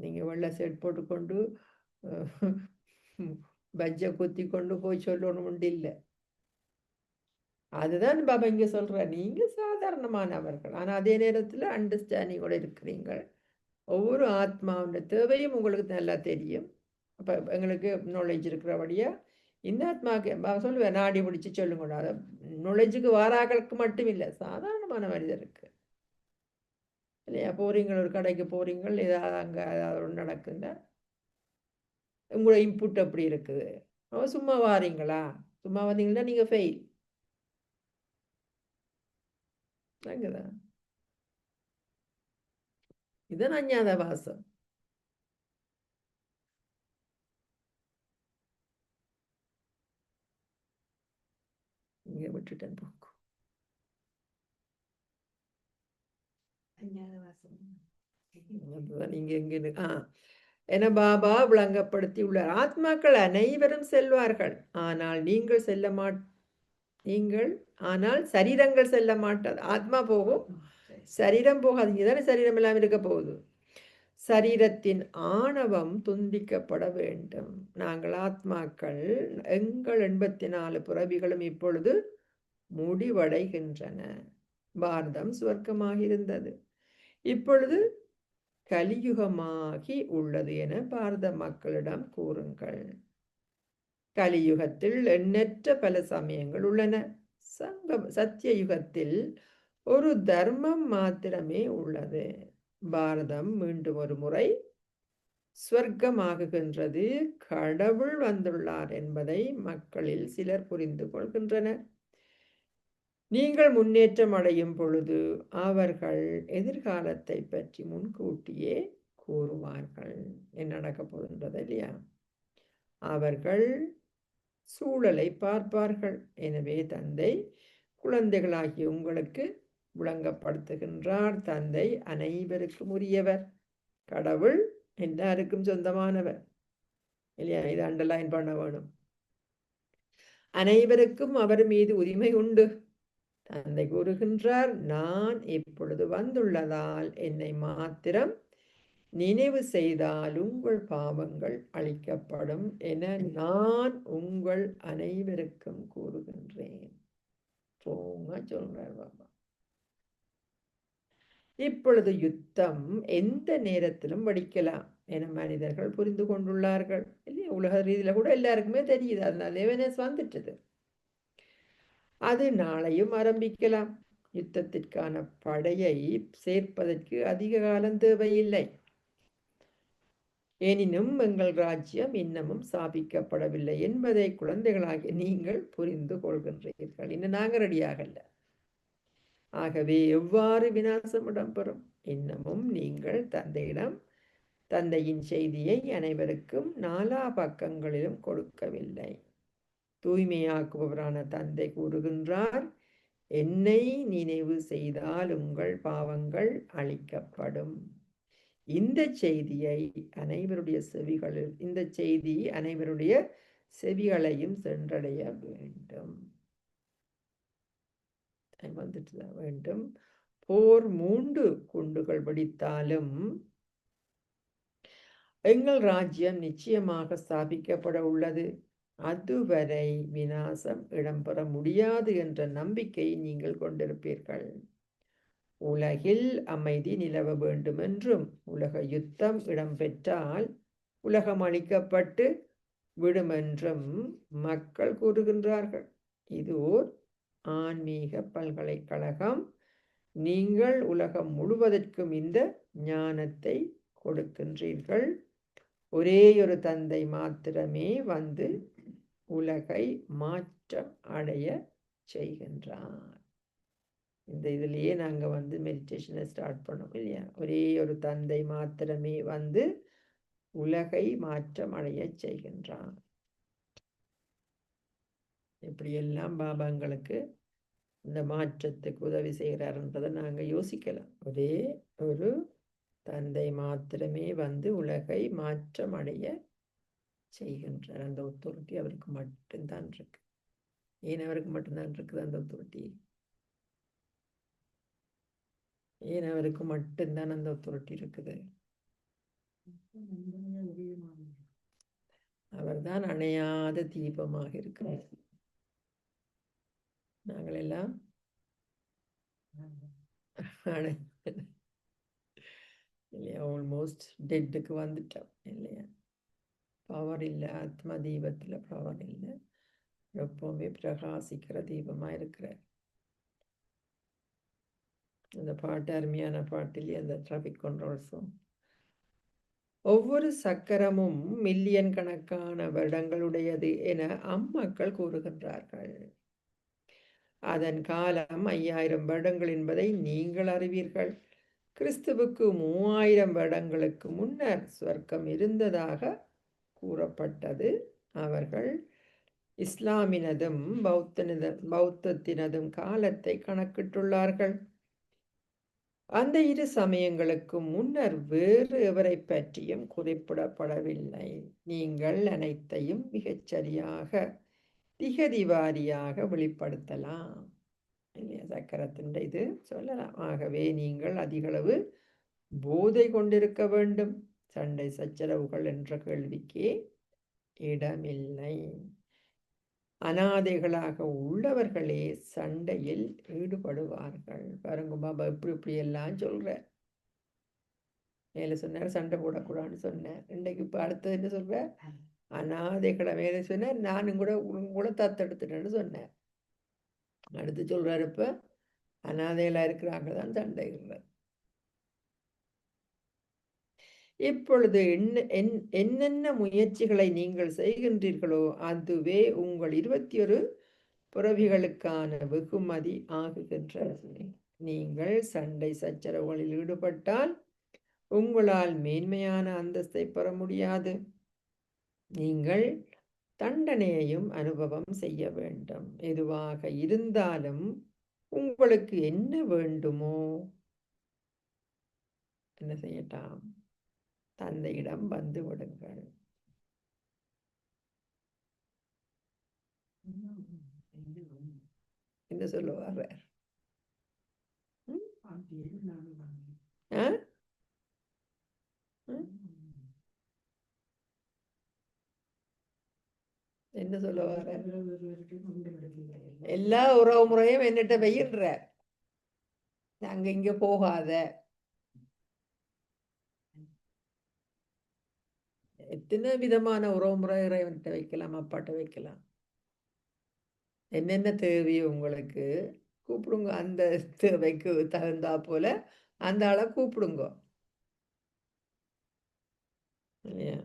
நீங்க வெள்ளை செட் போட்டுக்கொண்டு பஜ்ஜை குத்தி கொண்டு போய் சொல்லணும் உண்டு இல்லை. அதுதான் பாபா இங்க சொல்ற. நீங்க சாதாரணமானவர்கள், ஆனா அதே நேரத்துல அண்டர்ஸ்டாண்டிங்கோட இருக்கிறீங்க. ஒவ்வொரு ஆத்மாவோட தேவையும் உங்களுக்கு நல்லா தெரியும். அப்ப எங்களுக்கு நாலேஜ் இருக்கிறபடியா இந்த ஆத்மாவுக்கு சொல்லுவேன், நாடி பிடிச்சி சொல்லுங்க. அதை நாலேஜுக்கு வாராக்களுக்கு மட்டும் இல்லை, சாதாரணமான மனிதருக்கு இல்லையா? போறீங்க, ஒரு கடைக்கு போறீங்க, ஏதாவது அங்க ஏதாவது நடக்குங்க, உங்களோட இன்புட் அப்படி இருக்குது. சும்மா வாரீங்களா? சும்மா வந்தீங்கன்னா நீங்க ஃபெயில். இதுதான் அஞ்ஞாத வாசம். இங்க விட்டுட்டேன் போக்கு. நீங்க எங்க என பாபா விளங்கப்படுத்தியுள்ளார். ஆத்மாக்கள் அனைவரும் செல்வார்கள், ஆனால் ஆனால் சரீரங்கள் செல்ல மாட்டாது. ஆத்மா போகும், சரீரம் போகாது. இங்கதானே சரீரம் எல்லாம் இருக்க போகுது. சரீரத்தின் ஆணவம் துண்டிக்கப்பட வேண்டும். நாங்கள் ஆத்மாக்கள், எங்கள் 84 பிறவிகளும் இப்பொழுது முடிவடைகின்றன. பாரதம் சுவர்க்கமாக இருந்தது, இப்பொழுது கலியுகமாகி உள்ளது என பாரத மக்களிடம் கூறுங்கள். கலியுகத்தில் எண்ணற்ற பல சமயங்கள் உள்ளன. சத்திய யுகத்தில் ஒரு தர்மம் மாத்திரமே உள்ளது. பாரதம் மீண்டும் ஒரு முறை ஸ்வர்க்கமாகுகின்றது. கடவுள் வந்துள்ளார் என்பதை மக்களில் சிலர் புரிந்து கொள்கின்றனர். நீங்கள் முன்னேற்றம் அடையும் பொழுது அவர்கள் எதிர்காலத்தை பற்றி முன்கூட்டியே கூறுவார்கள். என்ன நடக்கப் போகின்றது இல்லையா? அவர்கள் சூழலை பார்ப்பார்கள். எனவே தந்தை குழந்தைகளாகிய உங்களுக்கு விளங்கப்படுத்துகின்றார். தந்தை அனைவருக்கும் உரியவர். கடவுள் எல்லாருக்கும் சொந்தமானவர் இல்லையா? இது அண்டர்லைன் பண்ண வேணும். அனைவருக்கும் அவர் மீது உரிமை உண்டு. தந்தை கூறுகின்றார், நான் இப்பொழுது வந்துள்ளதால் என்னை மாத்திரம் நினைவு செய்தால் உங்கள் பாவங்கள் அழிக்கப்படும் என நான் உங்கள் அனைவருக்கும் கூறுகின்றேன். சொல்றார் பாபா. இப்பொழுது யுத்தம் எந்த நேரத்திலும் வெடிக்கலாம் என மனிதர்கள் புரிந்து கொண்டுள்ளார்கள் இல்லையா? உலக ரீதியில கூட எல்லாருக்குமே தெரியுது. அதனால அவேர்னஸ் வந்துட்டது. அது நாளையும் ஆரம்பிக்கலாம். யுத்தத்திற்கான படையை சேர்ப்பதற்கு அதிக காலம் தேவையில்லை. எனினும் எங்கள் ராஜ்யம் இன்னமும் ஸ்தாபிக்கப்படவில்லை என்பதை குழந்தைகளாகிய நீங்கள் புரிந்து கொள்கின்றீர்கள். இன்னும் நாங்கள் ரெடியாகல. ஆகவே எவ்வாறு விநாசம் இடம்பெறும்? இன்னமும் நீங்கள் தந்தையின் செய்தியை அனைவருக்கும் 4 பக்கங்களிலும் கொடுக்கவில்லை. தூய்மையாக்குபவரான தந்தை கூறுகின்றார், என்னை நினைவு செய்தால் உங்கள் பாவங்கள் அழிக்கப்படும். இந்த செய்தி அனைவருடைய செவிகளையும் சென்றடைய வேண்டும். வேண்டும். போர் 3 குண்டுகள் வெடித்தாலும் எங்கள் ராஜ்யம் நிச்சயமாக ஸ்தாபிக்கப்பட உள்ளது. அதுவரை விநாசம் இடம்பெற முடியாது என்ற நம்பிக்கையை நீங்கள் கொண்டிருப்பீர்கள். உலகில் அமைதி நிலவ வேண்டும் என்றும் உலக யுத்தம் இடம்பெற்றால் உலகம் அழிக்கப்பட்டு விடும் என்றும் மக்கள் கூறுகின்றார்கள். இது ஓர் ஆன்மீக பல்கலைக்கழகம். நீங்கள் உலகம் முழுவதற்கும் இந்த ஞானத்தை கொடுக்கின்றீர்கள். ஒரே ஒரு தந்தை மாத்திரமே வந்து உலகை மாற்றம் அடைய செய்கின்றார். இந்த இதுலயே நாங்க மெடிடேஷனை ஸ்டார்ட் பண்ணோம் இல்லையா? ஒரே ஒரு தந்தை மாத்திரமே வந்து உலகை மாற்றம் அடைய செய்கின்றார். இப்படியெல்லாம் பாபாங்களுக்கு இந்த மாற்றத்துக்கு உதவி செய்கிறார்ன்றதை நாங்க யோசிக்கலாம். ஒரே ஒரு தந்தை மாத்திரமே வந்து உலகை மாற்றம் அடைய செய்கின்றார். அந்த ஒத்தாரிட்டி அவருக்கு மட்டும்தான் இருக்கு. ஏன் அவருக்கு மட்டும்தான் இருக்குது அந்த ஒத்தாரிட்டி? ஏன் அவருக்கு மட்டும்தான் அந்த ஒத்தாரிட்டி இருக்குது? அவர்தான் அணையாத தீபமாக இருக்கிறார். நாங்கள் எல்லாம் இல்லையா, ஆல்மோஸ்ட் டெட்டுக்கு வந்துட்டோம் இல்லையா? பவர் இல்லை, ஆத்ம தீபத்துல பவர் இல்லை. எப்பவுமே பிரகாசிக்கிற தீபமா இருக்கிறார். அந்த பாட்டு அருமையான பாட்டிலே அந்த டிராபிக் கண்ட்ரோல்ஸும் ஒவ்வொரு சக்கரமும் மில்லியன் கணக்கான வருடங்களுடையது என அம்மக்கள் கூறுகின்றார்கள். அதன் காலம் 5000 வருடங்கள் என்பதை நீங்கள் அறிவீர்கள். கிறிஸ்துவுக்கு 3000 வருடங்களுக்கு முன்னர் சொர்க்கம் இருந்ததாக கூறப்பட்டது. அவர்கள் இஸ்லாமினதும் பௌத்தத்தினதும் காலத்தை கணக்கிட்டுள்ளார்கள். அந்த இரு சமயங்களுக்கும் முன்னர் வேறு எவரை பற்றியும் குறிப்பிடப்படவில்லை. நீங்கள் அனைத்தையும் மிகச் சரியாக திகதி வாரியாக வெளிப்படுத்தலாம். இல்லையா? சக்கரத்தின் இது சொல்லலாம். ஆகவே நீங்கள் அதிகளவு போதை கொண்டிருக்க வேண்டும். சண்டை சச்சரவுகள் என்ற கேள்விக்கே இடமில்லை. அனாதைகளாக உள்ளவர்களே சண்டையில் ஈடுபடுவார்கள். பாருங்க பாபா இப்படி எல்லாம் சொல்ற. மேல சொன்னார் சண்டை போடக்கூடாதுன்னு சொன்னேன். இன்னைக்கு இப்ப அடுத்தது என்ன சொல்ற? அனாதைகளை மேலே சொன்னார், நானும் கூட தத்தெடுத்துட்டேன்னு சொன்னேன். அடுத்து சொல்றாரு இப்ப அனாதைகளா இருக்கிறாங்க தான் சண்டைகள். இப்பொழுது என்னென்ன முயற்சிகளை நீங்கள் செய்கின்றீர்களோ அதுவே உங்கள் 21 பிறவிகளுக்கான வெகுமதி ஆகுகின்றது. நீங்கள் சண்டை சச்சரவுகளில் ஈடுபட்டால் உங்களால் மேன்மையான அந்தஸ்தை பெற முடியாது. நீங்கள் தண்டனையையும் அனுபவம் செய்ய வேண்டும். எதுவாக இருந்தாலும் உங்களுக்கு என்ன வேண்டுமோ என்ன செய்யட்டாம்? தந்தையிடம் வந்து விடுங்கள். என்ன சொல்லுவார்? என்ன சொல்லுவார்? எல்லா உறவு முறையும் என்னட்ட வெயின்ற, அங்க இங்க போகாத. எத்தனை விதமான உறவு முறை இறைவன்கிட்ட வைக்கலாம், அப்பாட்ட வைக்கலாம். என்னென்ன தேவையோ உங்களுக்கு கூப்பிடுங்க. அந்த தேவைக்கு தகுந்தா போல அந்த ஆளை கூப்பிடுங்க. இல்லையா?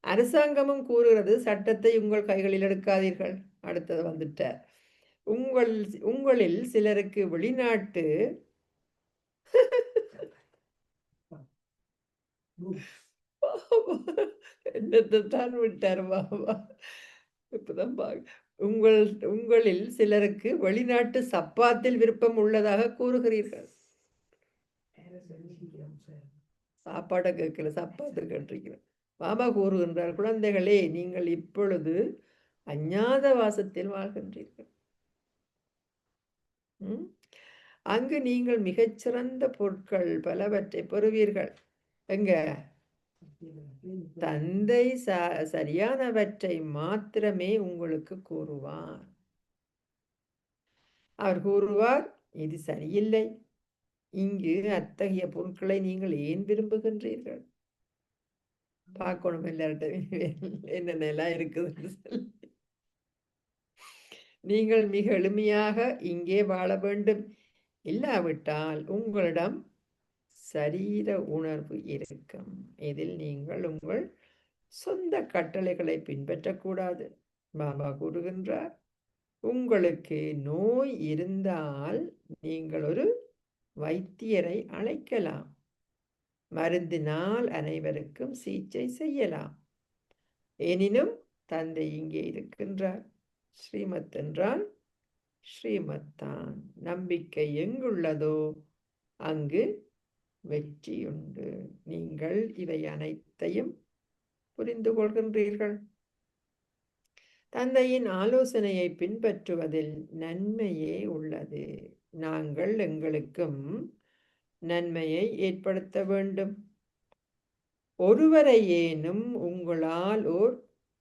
அரசாங்கமும் கூறுகிறது சட்டத்தை உங்கள் கைகளில் எடுக்காதீர்கள். அடுத்தது வந்துட்ட உங்களில் சிலருக்கு வெளிநாட்டு என்னத்தான் விட்டார் பாபா. இப்பதான் உங்களில் சிலருக்கு வெளிநாட்டு சப்பாத்தில் விருப்பம் உள்ளதாக கூறுகிறீர்கள். சாப்பாடை கேட்கல, சப்பாத்து கேட்டிருக்கிறேன். பாபா கூறுகின்றார், குழந்தைகளே நீங்கள் இப்பொழுது அஞ்ஞாத வாசத்தில் வாழ்கின்றீர்கள். அங்கு நீங்கள் மிகச்சிறந்த பொருட்கள் பலவற்றை பெறுவீர்கள். எங்க தந்தை சரியானவற்றை மாத்திரமே உங்களுக்கு கூறுவார். அவர் கூறுவார், இது சரியில்லை, இங்கு அத்தகைய பொருட்களை நீங்கள் ஏன் விரும்புகின்றீர்கள்? பார்க்கணும் எல்லார்ட்டும் என்னென்னலாம் இருக்குதுன்னு சொல்லி. நீங்கள் மிக எளிமையாக இங்கே வாழ வேண்டும். இல்லாவிட்டால் உங்களிடம் சரீர உணர்வு இருக்கும். இதில் நீங்கள் உங்கள் சொந்த கட்டளைகளை பின்பற்றக்கூடாது. பாபா கூறுகின்றார், உங்களுக்கு நோய் இருந்தால் நீங்கள் ஒரு வைத்தியரை அழைக்கலாம். மருந்தினால் அனைவருக்கும் சிகிச்சை செய்யலாம். எனினும் தந்தை இங்கே இருக்கின்றார். ஸ்ரீமத் என்றால் ஸ்ரீமத்தான். நம்பிக்கை எங்குள்ளதோ அங்கு வெற்றியுண்டு. நீங்கள் இவை அனைத்தையும் புரிந்து கொள்கின்றீர்கள். தந்தையின் ஆலோசனையை பின்பற்றுவதில் நன்மையே உள்ளது. நாங்கள் எங்களுக்கும் நன்மையை ஏற்படுத்த வேண்டும். ஒருவரை ஏனும் உங்களால் ஓர்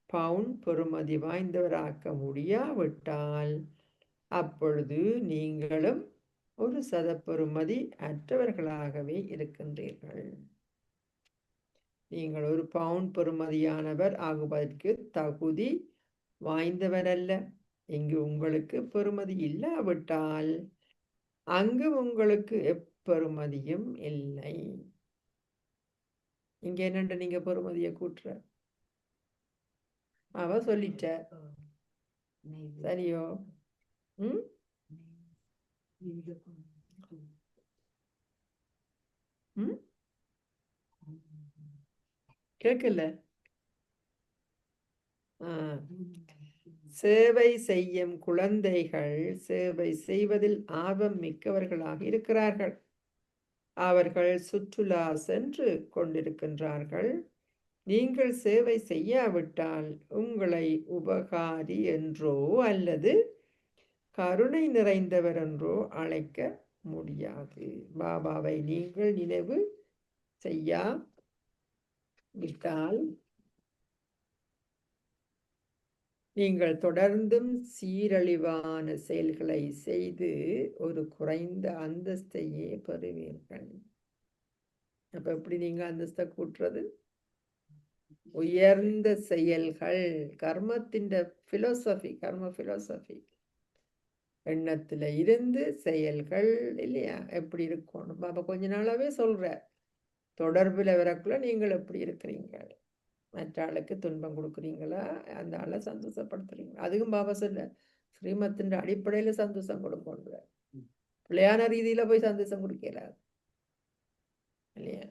பவுண்ட் பெறுமதி வாய்ந்தவராக்க முடியாவிட்டால் அப்பொழுது நீங்களும் ஒரு சதப்பெறுமதி அற்றவர்களாகவே இருக்கின்றீர்கள். நீங்கள் ஒரு பவுண்ட் பெறுமதியானவர் ஆகுவதற்கு தகுதி வாய்ந்தவர் அல்ல. இங்கு உங்களுக்கு பெறுமதி இல்லாவிட்டால் அங்கு உங்களுக்கு எப்பெறுமதியும் இல்லை. இங்க என்னண்டு நீங்க பெறுமதியை கூட்டுற அவ சொல்லிட்ட சரியோ? கேட்கல. சேவை செய்யும் குழந்தைகள் சேவை செய்வதில் ஆர்வம் மிக்கவர்களாக இருக்கிறார்கள். அவர்கள் சுற்றுலா சென்று கொண்டிருக்கின்றார்கள். நீங்கள் சேவை செய்யாவிட்டால் உங்களை உபகாரி என்றோ அல்லது கருணை நிறைந்தவர் என்றோ அழைக்க முடியாது. பாபாவை நீங்கள் நினைவு செய்யாவிட்டால் நீங்கள் தொடர்ந்தும் சீரழிவான செயல்களை செய்து ஒரு குறைந்த அந்தஸ்தையே பெறுவீர்கள். அப்ப எப்படி நீங்க அந்தஸ்தை கூட்டுறது? உயர்ந்த செயல்கள், கர்மத்தின் பிலோசபி, கர்ம பிலோசபி, எண்ணத்துல இருந்து செயல்கள் இல்லையா எப்படி இருக்கணும். பாபா கொஞ்ச நாளாவே சொல்ற, தொடர்புல வரக்குள்ள நீங்கள் எப்படி இருக்கிறீங்க, மற்ற ஆளுக்கு துன்பம் கொடுக்குறீங்களா, அந்த ஆளை சந்தோஷப்படுத்துறீங்களா? அதுக்கும் பாபா சொல்ல, ஸ்ரீமத்தின் அடிப்படையில சந்தோஷம் கொடுக்கணுன்ற, பிள்ளையான ரீதியில போய் சந்தோஷம் கொடுக்கிறார் இல்லையா?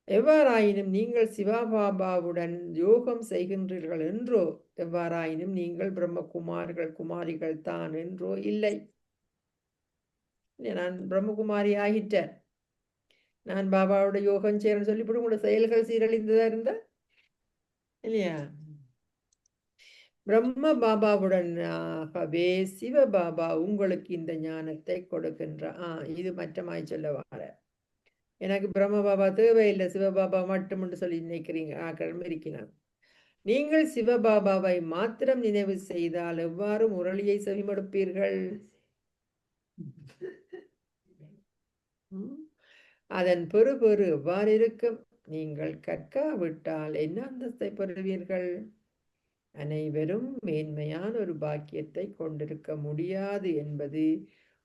எவ்வாறாயினும் நீங்கள் சிவபாபாவுடன் யோகம் செய்கின்றீர்கள் என்றோ, எவ்வாறாயினும் நீங்கள் பிரம்மகுமார்கள் குமாரிகள் தான் என்றோ இல்லை. நான் பிரம்மகுமாரி ஆகிட்டேன், நான் பாபாவோட யோகம் செய்யறேன்னு சொல்லிவிட்டு உங்களோட செயல்கள் சீரழிந்ததா இருந்தா இல்லையா? பிரம்ம பாபாவுடனாகவே சிவபாபா உங்களுக்கு இந்த ஞானத்தை கொடுக்கின்றார். இது மற்றமாய் சொல்ல வார, எனக்கு பிரம்ம பாபா தேவையில்லை, சிவபாபா மட்டும் என்று சொல்லி நினைக்கிறீங்க இருக்கிறான். நீங்கள் சிவபாபாவை மாத்திரம் நினைவு செய்தால் எவ்வாறு முரளியை செவிமடுப்பீர்கள்? அதன் பெறுபெறு எவ்வாறு இருக்கும்? நீங்கள் கற்காவிட்டால் என்ன அந்தஸ்தை பெறுவீர்கள்? அனைவரும் மேன்மையான ஒரு பாக்கியத்தை கொண்டிருக்க முடியாது என்பது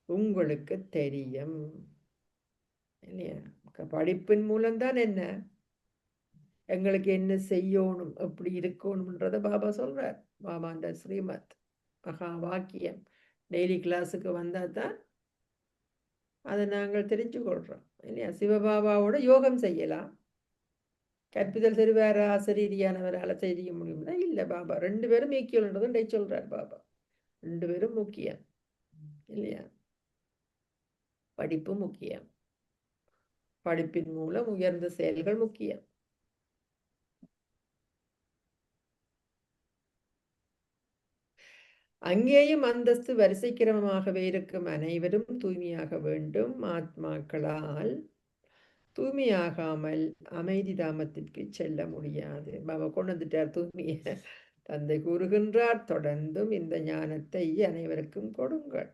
உங்களுக்கு தெரியும் இல்லையா? படிப்பின் மூலம்தான் என்ன எங்களுக்கு என்ன செய்யணும், எப்படி இருக்கணும்ன்றத பாபா சொல்றார். பாபா அந்த ஸ்ரீமத் மகா வாக்கியம் டெய்லி கிளாஸுக்கு வந்தா தான் அதை நாங்கள் தெரிஞ்சு கொள்றோம் இல்லையா? சிவபாபாவோட யோகம் செய்யலாம், கற்பித்தல் சரி வேற ஆசிரியரியானவரால் செய்ய முடியும்னா இல்லை. பாபா ரெண்டு பேரும் முக்கியன்றதும் டை சொல்றார் பாபா, ரெண்டு பேரும் முக்கியம் இல்லையா? படிப்பு முக்கியம், படிப்பின் மூலம் உயர்ந்த செயல்கள் முக்கியம். அங்கேயும் அந்தஸ்து வரிசை கிரமமாகவே இருக்கும். அனைவரும் தூய்மையாக வேண்டும். ஆத்மாக்களால் தூய்மையாகாமல் அமைதி தாமத்திற்கு செல்ல முடியாது. பாபா கொண்டு வந்துட்டார் தூய்மையை. தந்தை கூறுகின்றார், தொடர்ந்தும் இந்த ஞானத்தை அனைவருக்கும் கொடுங்கள்.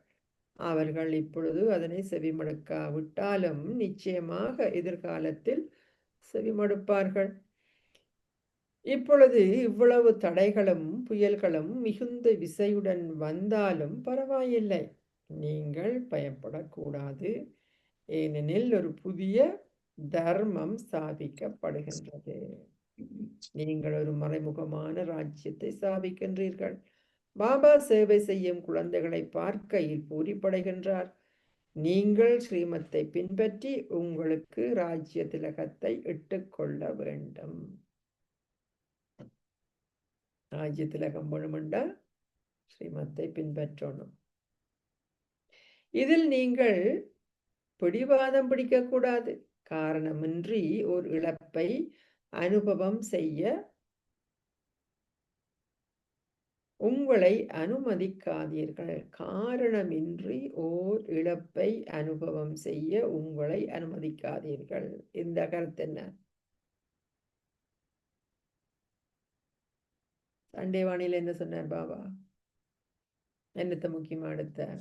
அவர்கள் இப்பொழுது அதனை செவிமடுக்காவிட்டாலும் நிச்சயமாக எதிர்காலத்தில் செவிமடுப்பார்கள். இப்பொழுது இவ்வளவு தடைகளும் புயல்களும் மிகுந்த விசையுடன் வந்தாலும் பரவாயில்லை, நீங்கள் பயப்படக்கூடாது. ஏனெனில் ஒரு புதிய தர்மம் ஸ்தாபிக்கப்படுகின்றது. நீங்கள் ஒரு மறைமுகமான ராஜ்யத்தை ஸ்தாபிக்கின்றீர்கள். பாபா சேவை செய்யும் குழந்தைகளை பார்க்கையில் பூரிப்படைகின்றார். நீங்கள் ஸ்ரீமத்தை பின்பற்றி உங்களுக்கு ராஜ்ய திலகத்தை இட்டுக்கொள்ள வேண்டும். ராஜ்ய திலகம் வேணுமெண்டா ஸ்ரீமத்தை பின்பற்றணும். இதில் நீங்கள் பிடிவாதம் பிடிக்கக்கூடாது. காரணமின்றி ஒரு இழப்பை அனுபவம் செய்ய உங்களை அனுமதிக்காதீர்கள். காரணமின்றி ஓர் இழப்பை அனுபவம் செய்ய உங்களை அனுமதிக்காதீர்கள். இந்த கருத்து என்ன? சண்டே வாணியில் என்ன சொன்னார் பாபா? என்னத்தை முக்கியமா எடுத்தார்?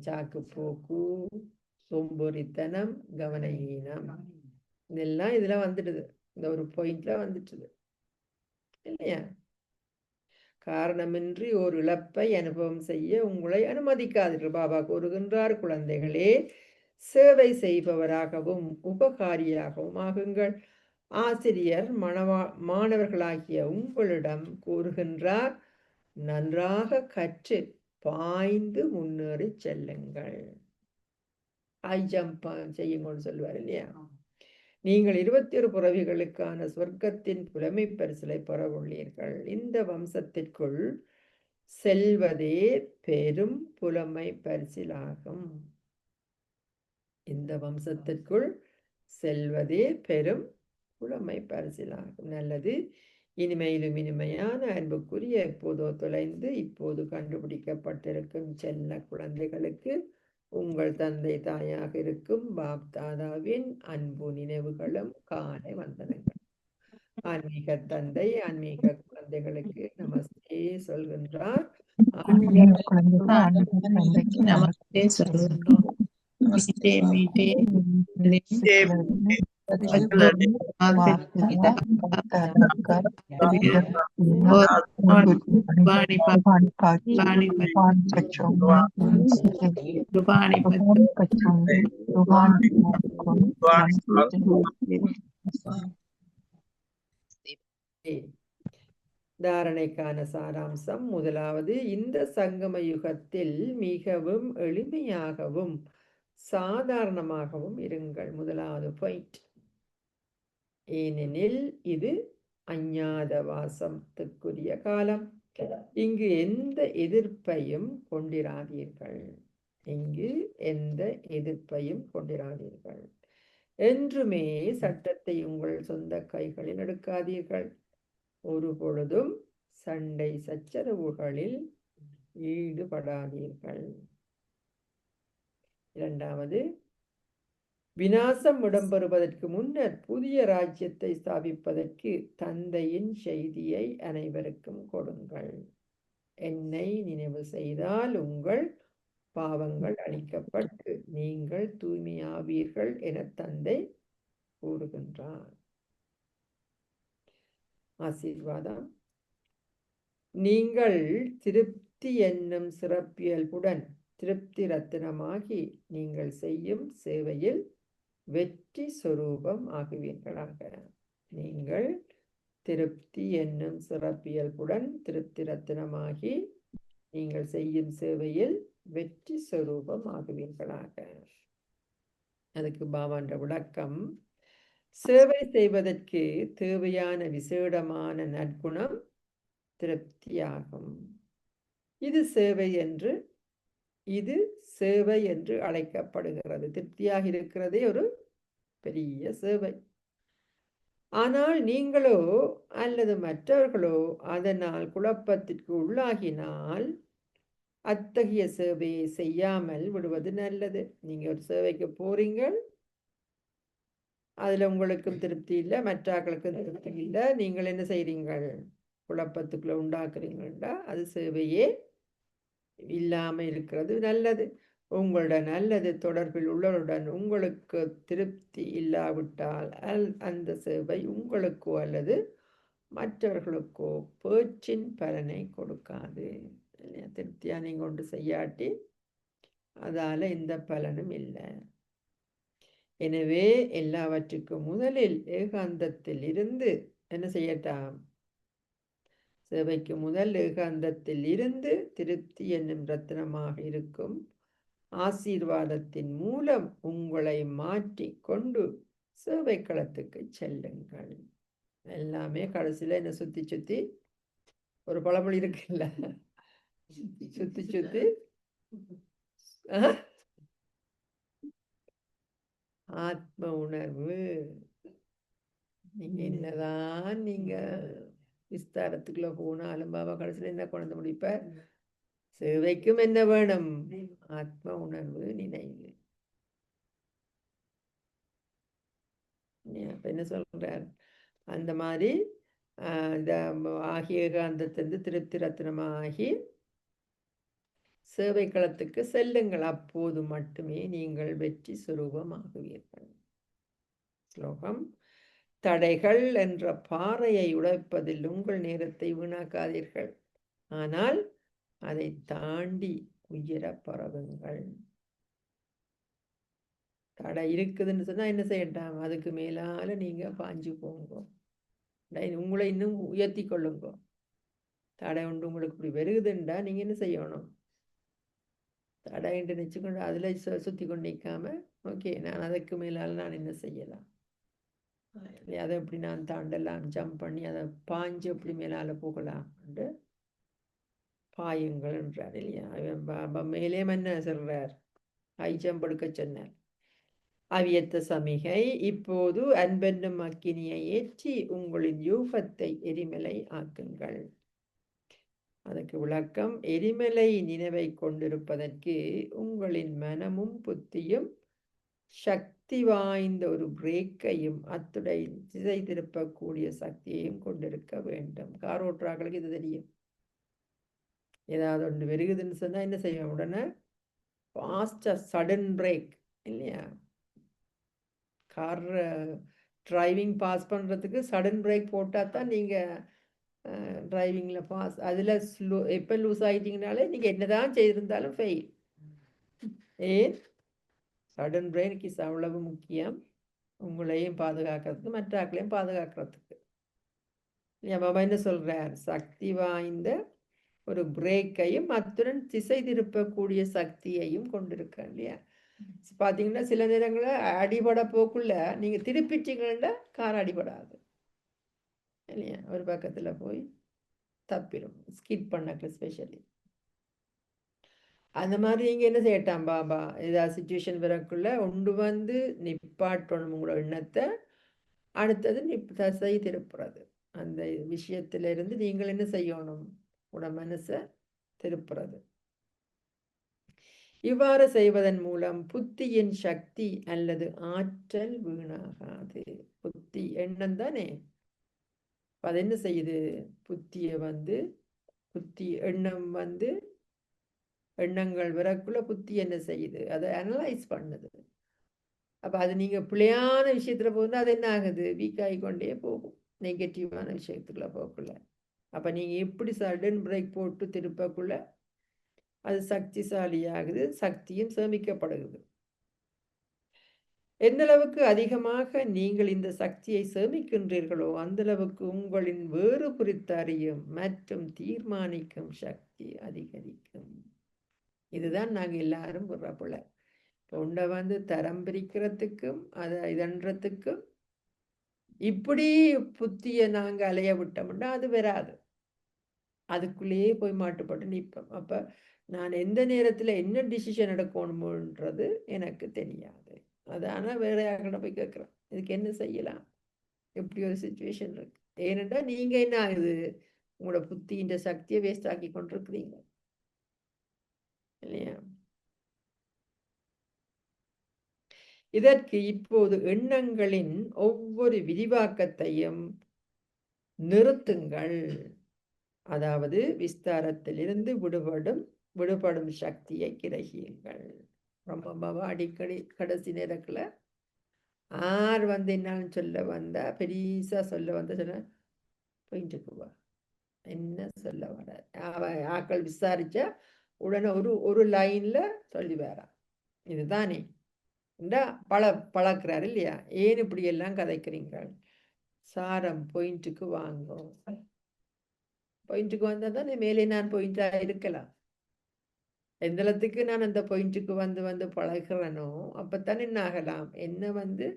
சாக்கு போக்கு, சோம்பேறித்தனம், கவனஹீனம், இதெல்லாம் இதுல வந்துடுது. இந்த ஒரு பாயிண்ட்ல வந்துட்டுது இல்லையா? காரணமின்றி ஒரு இழப்பை அனுபவம் செய்ய உங்களை அனுமதிக்காதீர்கள். பாபா கூறுகின்றார், குழந்தைகளே, சேவை செய்பவராகவும் உபகாரியாகவும் ஆகுங்கள். ஆசிரியர் மாணவர்களாகிய உங்களிடம் கூறுகின்றார், நன்றாக கற்று பாய்ந்து முன்னேறி செல்லுங்கள். ஹை ஜம்ப் செய்யுங்கன்னு சொல்லுவார் இல்லையா? நீங்கள் 21 புறவிகளுக்கான சொர்க்கத்தின் புலமை பரிசிலை பெற உள்ளீர்கள். இந்த வம்சத்திற்குள் செல்வதே பெரும் புலமை பரிசிலாகும். இந்த வம்சத்திற்குள் செல்வதே பெரும் புலமை பரிசிலாகும். நல்லது. இனிமையிலும் இனிமையான அன்புக்குரிய எப்போதோ தொலைந்து இப்போது கண்டுபிடிக்கப்பட்டிருக்கும் செல்ல குழந்தைகளுக்கு உங்கள் தந்தை தாயாக இருக்கும் பாப் தாதாவின் அன்பு நினைவுகளும் காலை வந்தனங்கள். ஆன்மீக தந்தை ஆன்மீக குழந்தைகளுக்கு நமஸ்தே சொல்கின்றார். நமஸ்தே சொல்கின்றோம். மீட்டே மீட்டே தாரணைக்கான சாராம்சம். முதலாவது, இந்த சங்கம யுகத்தில் மிகவும் எளிமையாகவும் சாதாரணமாகவும் இருங்கள். முதலாவது பாயிண்ட். ஏனெனில் இது அஞ்ஞாத வாசத்துக்குரிய காலம். இங்கு எந்த எதிர்ப்பையும் கொண்டிராதீர்கள். இங்கு எந்த எதிர்ப்பையும் கொண்டிராதீர்கள். என்றுமே சட்டத்தை உங்கள் சொந்த கைகளில் எடுக்காதீர்கள். ஒரு பொழுதும் சண்டை சச்சரவுகளில் ஈடுபடாதீர்கள். இரண்டாவது, விநாசம் இடம்பெறுவதற்கு முன்னர் புதிய ராஜ்யத்தை ஸ்தாபிப்பதற்கு தந்தையின் செய்தியை அனைவருக்கும் கொடுங்கள். என்னை நினைவு செய்தால் உங்கள் பாவங்கள் அழிக்கப்பட்டு நீங்கள் தூய்மையாவீர்கள் என தந்தை கூறுகின்றார். ஆசீர்வாதம். நீங்கள் திருப்தி என்னும் சிறப்பியல்புடன் திருப்தி ரத்தினமாகி நீங்கள் செய்யும் சேவையில் வெற்றி சொரூபம் ஆகுவீர்களாக. நீங்கள் திருப்தி என்னும் சிறப்பியல்புடன் திருப்தி ரத்தினமாகி நீங்கள் செய்யும் சேவையில் வெற்றி சொரூபம் ஆகுவீர்களாக. அதுக்கு பாபான்ற விளக்கம். சேவை செய்வதற்கு தேவையான விசேடமான நற்குணம் திருப்தியாகும். இது சேவை என்று அழைக்கப்படுகிறது. திருப்தியாக இருக்கிறதே ஒரு பெரிய சேவை. ஆனால் நீங்களோ அல்லது மற்றவர்களோ அதனால் குழப்பத்திற்கு உள்ளாகினால் அத்தகைய சேவையை செய்யாமல் விடுவது நல்லது. நீங்க ஒரு சேவைக்கு போறீங்க, அதுல உங்களுக்கும் திருப்தி இல்லை, மற்றவர்களுக்கும் திருப்தி இல்லை, நீங்கள் என்ன செய்றீங்கள்? குழப்பத்துக்குள்ள உண்டாக்குறீங்கள்டா அது சேவையே இல்லாம இருக்கிறது நல்லது. உங்களுடன் அல்லது தொடர்பில் உள்ளவருடன் உங்களுக்கு திருப்தி இல்லாவிட்டால் அந்த சேவை உங்களுக்கோ அல்லது மற்றவர்களுக்கோ பேச்சின் பலனை கொடுக்காது. திருப்தியா நீங்க ஒன்று செய்யாட்டி அதால எந்த பலனும் இல்லை. எனவே எல்லாவற்றுக்கும் முதலில் ஏகாந்தத்தில் இருந்து என்ன செய்யட்டாம்? சேவைக்கு முதல் ஏகாந்தத்தில் இருந்து திருப்தி என்னும் ரத்தினமாக இருக்கும் ஆசீர்வாதத்தின் மூலம் உங்களை மாற்றி கொண்டு சேவை களத்துக்கு செல்லுங்கள். எல்லாமே கடைசியில என்ன சுத்தி சுத்தி ஒரு பழமொழி இருக்குல்ல, சுத்தி சுத்தி ஆத்ம உணர்வு. நீங்க என்னதான் நீங்க விஸ்தாரத்துக்குள்ள போனாலும் பாபா கடைசியில் என்ன கொண்டு முடிப்ப? சேவைக்கும் என்ன வேணும்? ஆத்ம உணர்வு, நினைவு. என்ன சொல்றார்? அந்த மாதிரி இந்த ஆகிய ஏகாந்தத்திலிருந்து திருப்தி ரத்தினமாகி சேவை களத்துக்கு செல்லுங்கள். அப்போது மட்டுமே நீங்கள் வெற்றி சுரூபமாகுவீர்கள். ஸ்லோகம். தடைகள் என்ற பாறையை உடைப்பதில் உங்கள் நேரத்தை வீணாக்காதீர்கள். ஆனால் அதை தாண்டி உயர பரவுங்கள். தடை இருக்குதுன்னு சொன்னா என்ன செய்யட்டாம்? அதுக்கு மேலால நீங்க பாஞ்சு போங்க. உங்களை இன்னும் உயர்த்தி கொள்ளுங்க. தடை உண்டு உங்களுக்கு இப்படி வருகுதுண்டா நீங்க என்ன செய்யணும்? தடை என்று நினைச்சுக்கொண்டு அதுல சுத்தி கொண்டு நிற்காம, ஓகே நான் அதுக்கு மேலால நான் என்ன செய்யலாம்? இல்லையா, அதை எப்படி நான் தாண்டலாம், ஜம்ப் பண்ணி அதை பாஞ்சு எப்படி மேலால போகலாம் என்று பாயுங்கள் என்றார் இல்லையா. மேலே என்ன சொல்றார், ஹை ஜம்ப் எடுக்க சொன்னார். அவியத்த சமிகை, இப்போது அன்பென்னும் அக்கினியை ஏற்றி உங்களின் யூகத்தை எரிமலை ஆக்குங்கள். அதற்கு விளக்கம், எரிமலை நினைவை கொண்டிருப்பதற்கு உங்களின் மனமும் புத்தியும் சக்தி வாய்ந்த ஒரு பிரேக்கையும் அத்துடன் திசை திருப்பக்கூடிய சக்தியையும் கொண்டிருக்க வேண்டும். கார் ஓட்டுறாங்களுக்கு இது தெரியும். ஏதாவது ஒன்று வெறுகுதுன்னு சொன்னா என்ன செய்யும், உடனே ஃபாஸ்டா சடன் பிரேக் இல்லையா. கார் டிரைவிங் பாஸ் பண்றதுக்கு சடன் பிரேக் போட்டா தான் நீங்க டிரைவிங்ல பாஸ். அதுல ஸ்லோ எப்ப லூஸ் ஆயிட்டீங்கனாலே நீங்க என்னதான் செய்திருந்தாலும் ஃபெயில். ஏன், சடன் பிரேக் இஸ் அவ்வளவு முக்கியம், உங்களையும் பாதுகாக்கிறதுக்கு மற்ற ஆக்களையும் பாதுகாக்கிறதுக்கு. பாபா என்ன சொல்றார், சக்தி வாய்ந்த ஒரு பிரேக்கையும் அத்துடன் திசை திருப்பக்கூடிய சக்தியையும் கொண்டிருக்க இல்லையா. பாத்தீங்கன்னா சில நேரங்களில் அடிபட போக்குள்ள நீங்க திருப்பிட்டீங்கன்னா கார் அடிபடாது இல்லையா, ஒரு பக்கத்துல போய் தப்பிடும், ஸ்கிட் பண்ணக்கல ஸ்பெஷலி. அந்த மாதிரி நீங்க என்ன செய்யட்டாம் பாபா, ஏதாவது சுச்சுவேஷன் வரக்குள்ள ஒன்று வந்து நிப்பாட்டணும் உங்களோட எண்ணத்தை, அடுத்தது தசை திருப்புறது. அந்த விஷயத்துல இருந்து நீங்கள் என்ன செய்யணும், உங்களோட மனசை திருப்புறது. இவ்வாறு செய்வதன் மூலம் புத்தியின் சக்தி அல்லது ஆற்றல் வீணாகாது. புத்தி எண்ணம் தானே, அது என்ன செய்யுது, புத்திய வந்து புத்தி எண்ணம் வந்து எண்ணங்கள் வரக்குள்ள புத்தி என்ன செய்யுது, அதை அனலைஸ் பண்ணுது. அப்ப அது நீங்க பிழையான விஷயத்துல போகுது, அது என்ன ஆகுது, வீக் ஆகிக்கொண்டே போகும் நெகட்டிவான விஷயத்துக்குள்ள போக்குள்ள. அப்ப நீங்க எப்படி சடன் பிரேக் போட்டு திருப்பக்குள்ள அது சக்திசாலியாகுது, சக்தியும் சேமிக்கப்படுகிறது. எந்த அளவுக்கு அதிகமாக நீங்கள் இந்த சக்தியை சேமிக்கின்றீர்களோ அந்த அளவுக்கு உங்களின் வேறு குறித்து அறியும் மற்றும் தீர்மானிக்கும் சக்தி அதிகரிக்கும். இதுதான் நாங்க எல்லாரும் புறப்புல உண்டை வந்து தரம் பிரிக்கிறதுக்கும் அதை இதன்றதுக்கும் இப்படி புத்திய நாங்க அலைய விட்டோம்னா அது வராது, அதுக்குள்ளேயே போய் மாட்டுப்பட்டு நிற்போம். அப்ப நான் எந்த நேரத்துல என்ன டிசிஷன் எடுக்கணும்ன்றது எனக்கு தெரியாது. அதான வேற யார்கிட்ட போய் கேட்குறேன், இதுக்கு என்ன செய்யலாம், எப்படி ஒரு சுச்சுவேஷன் இருக்கு. ஏனென்றா நீங்க என்ன ஆகுது, உங்களோட புத்தியின் சக்தியை வேஸ்ட் ஆக்கி கொண்டிருக்கிறீங்க இல்லையா. இதற்கு இப்போது எண்ணங்களின் ஒவ்வொரு விரிவாக்கத்தையும் நிறுத்துங்கள். அதாவது விஸ்தாரத்திலிருந்து விடுபடும் சக்தியை கிரகியுங்கள். ரொம்ப அடிக்கடி கடைசி நேரத்துல ஆர் வந்து என்னன்னு சொல்ல வந்தா, பெரிசா சொல்ல வந்த சொல்ல போயிட்டுக்குவா, என்ன சொல்ல வர ஆக்கள் விசாரிச்சா உடனே ஒரு லைன்ல சொல்லி வேறான். இதுதானே பழக்கிறாரு இல்லையா. ஏன் இப்படி எல்லாம் கதைக்கிறீங்க, சாரம் பாயிண்ட்டுக்கு வாங்கும். பாயிண்ட்டுக்கு வந்தா தானே மேலே நான் பாயிண்டா இருக்கலாம். எந்த அளத்துக்கு நான் அந்த பாயிண்ட்டுக்கு வந்து பழகிறேனோ அப்பத்தான் என்ன ஆகலாம், என்ன வந்து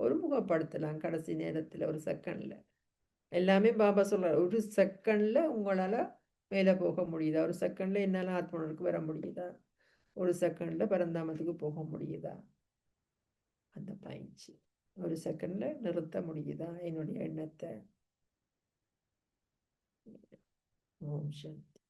ஒருமுகப்படுத்தலாம். கடைசி நேரத்துல ஒரு செகண்ட்ல எல்லாமே பாபா சொல்றாரு, ஒரு செகண்ட்ல உங்களால மேல போக முடியுதா, ஒரு செகண்ட்ல என்னால ஆத்மனுக்கு வர முடியுதா, ஒரு செகண்ட்ல பரந்தாமத்துக்கு போக முடியுதா, அந்த பயிற்சி ஒரு செகண்ட்ல நிறுத்த முடியுதா என்னுடைய எண்ணத்தை. ஓம் சாந்தி.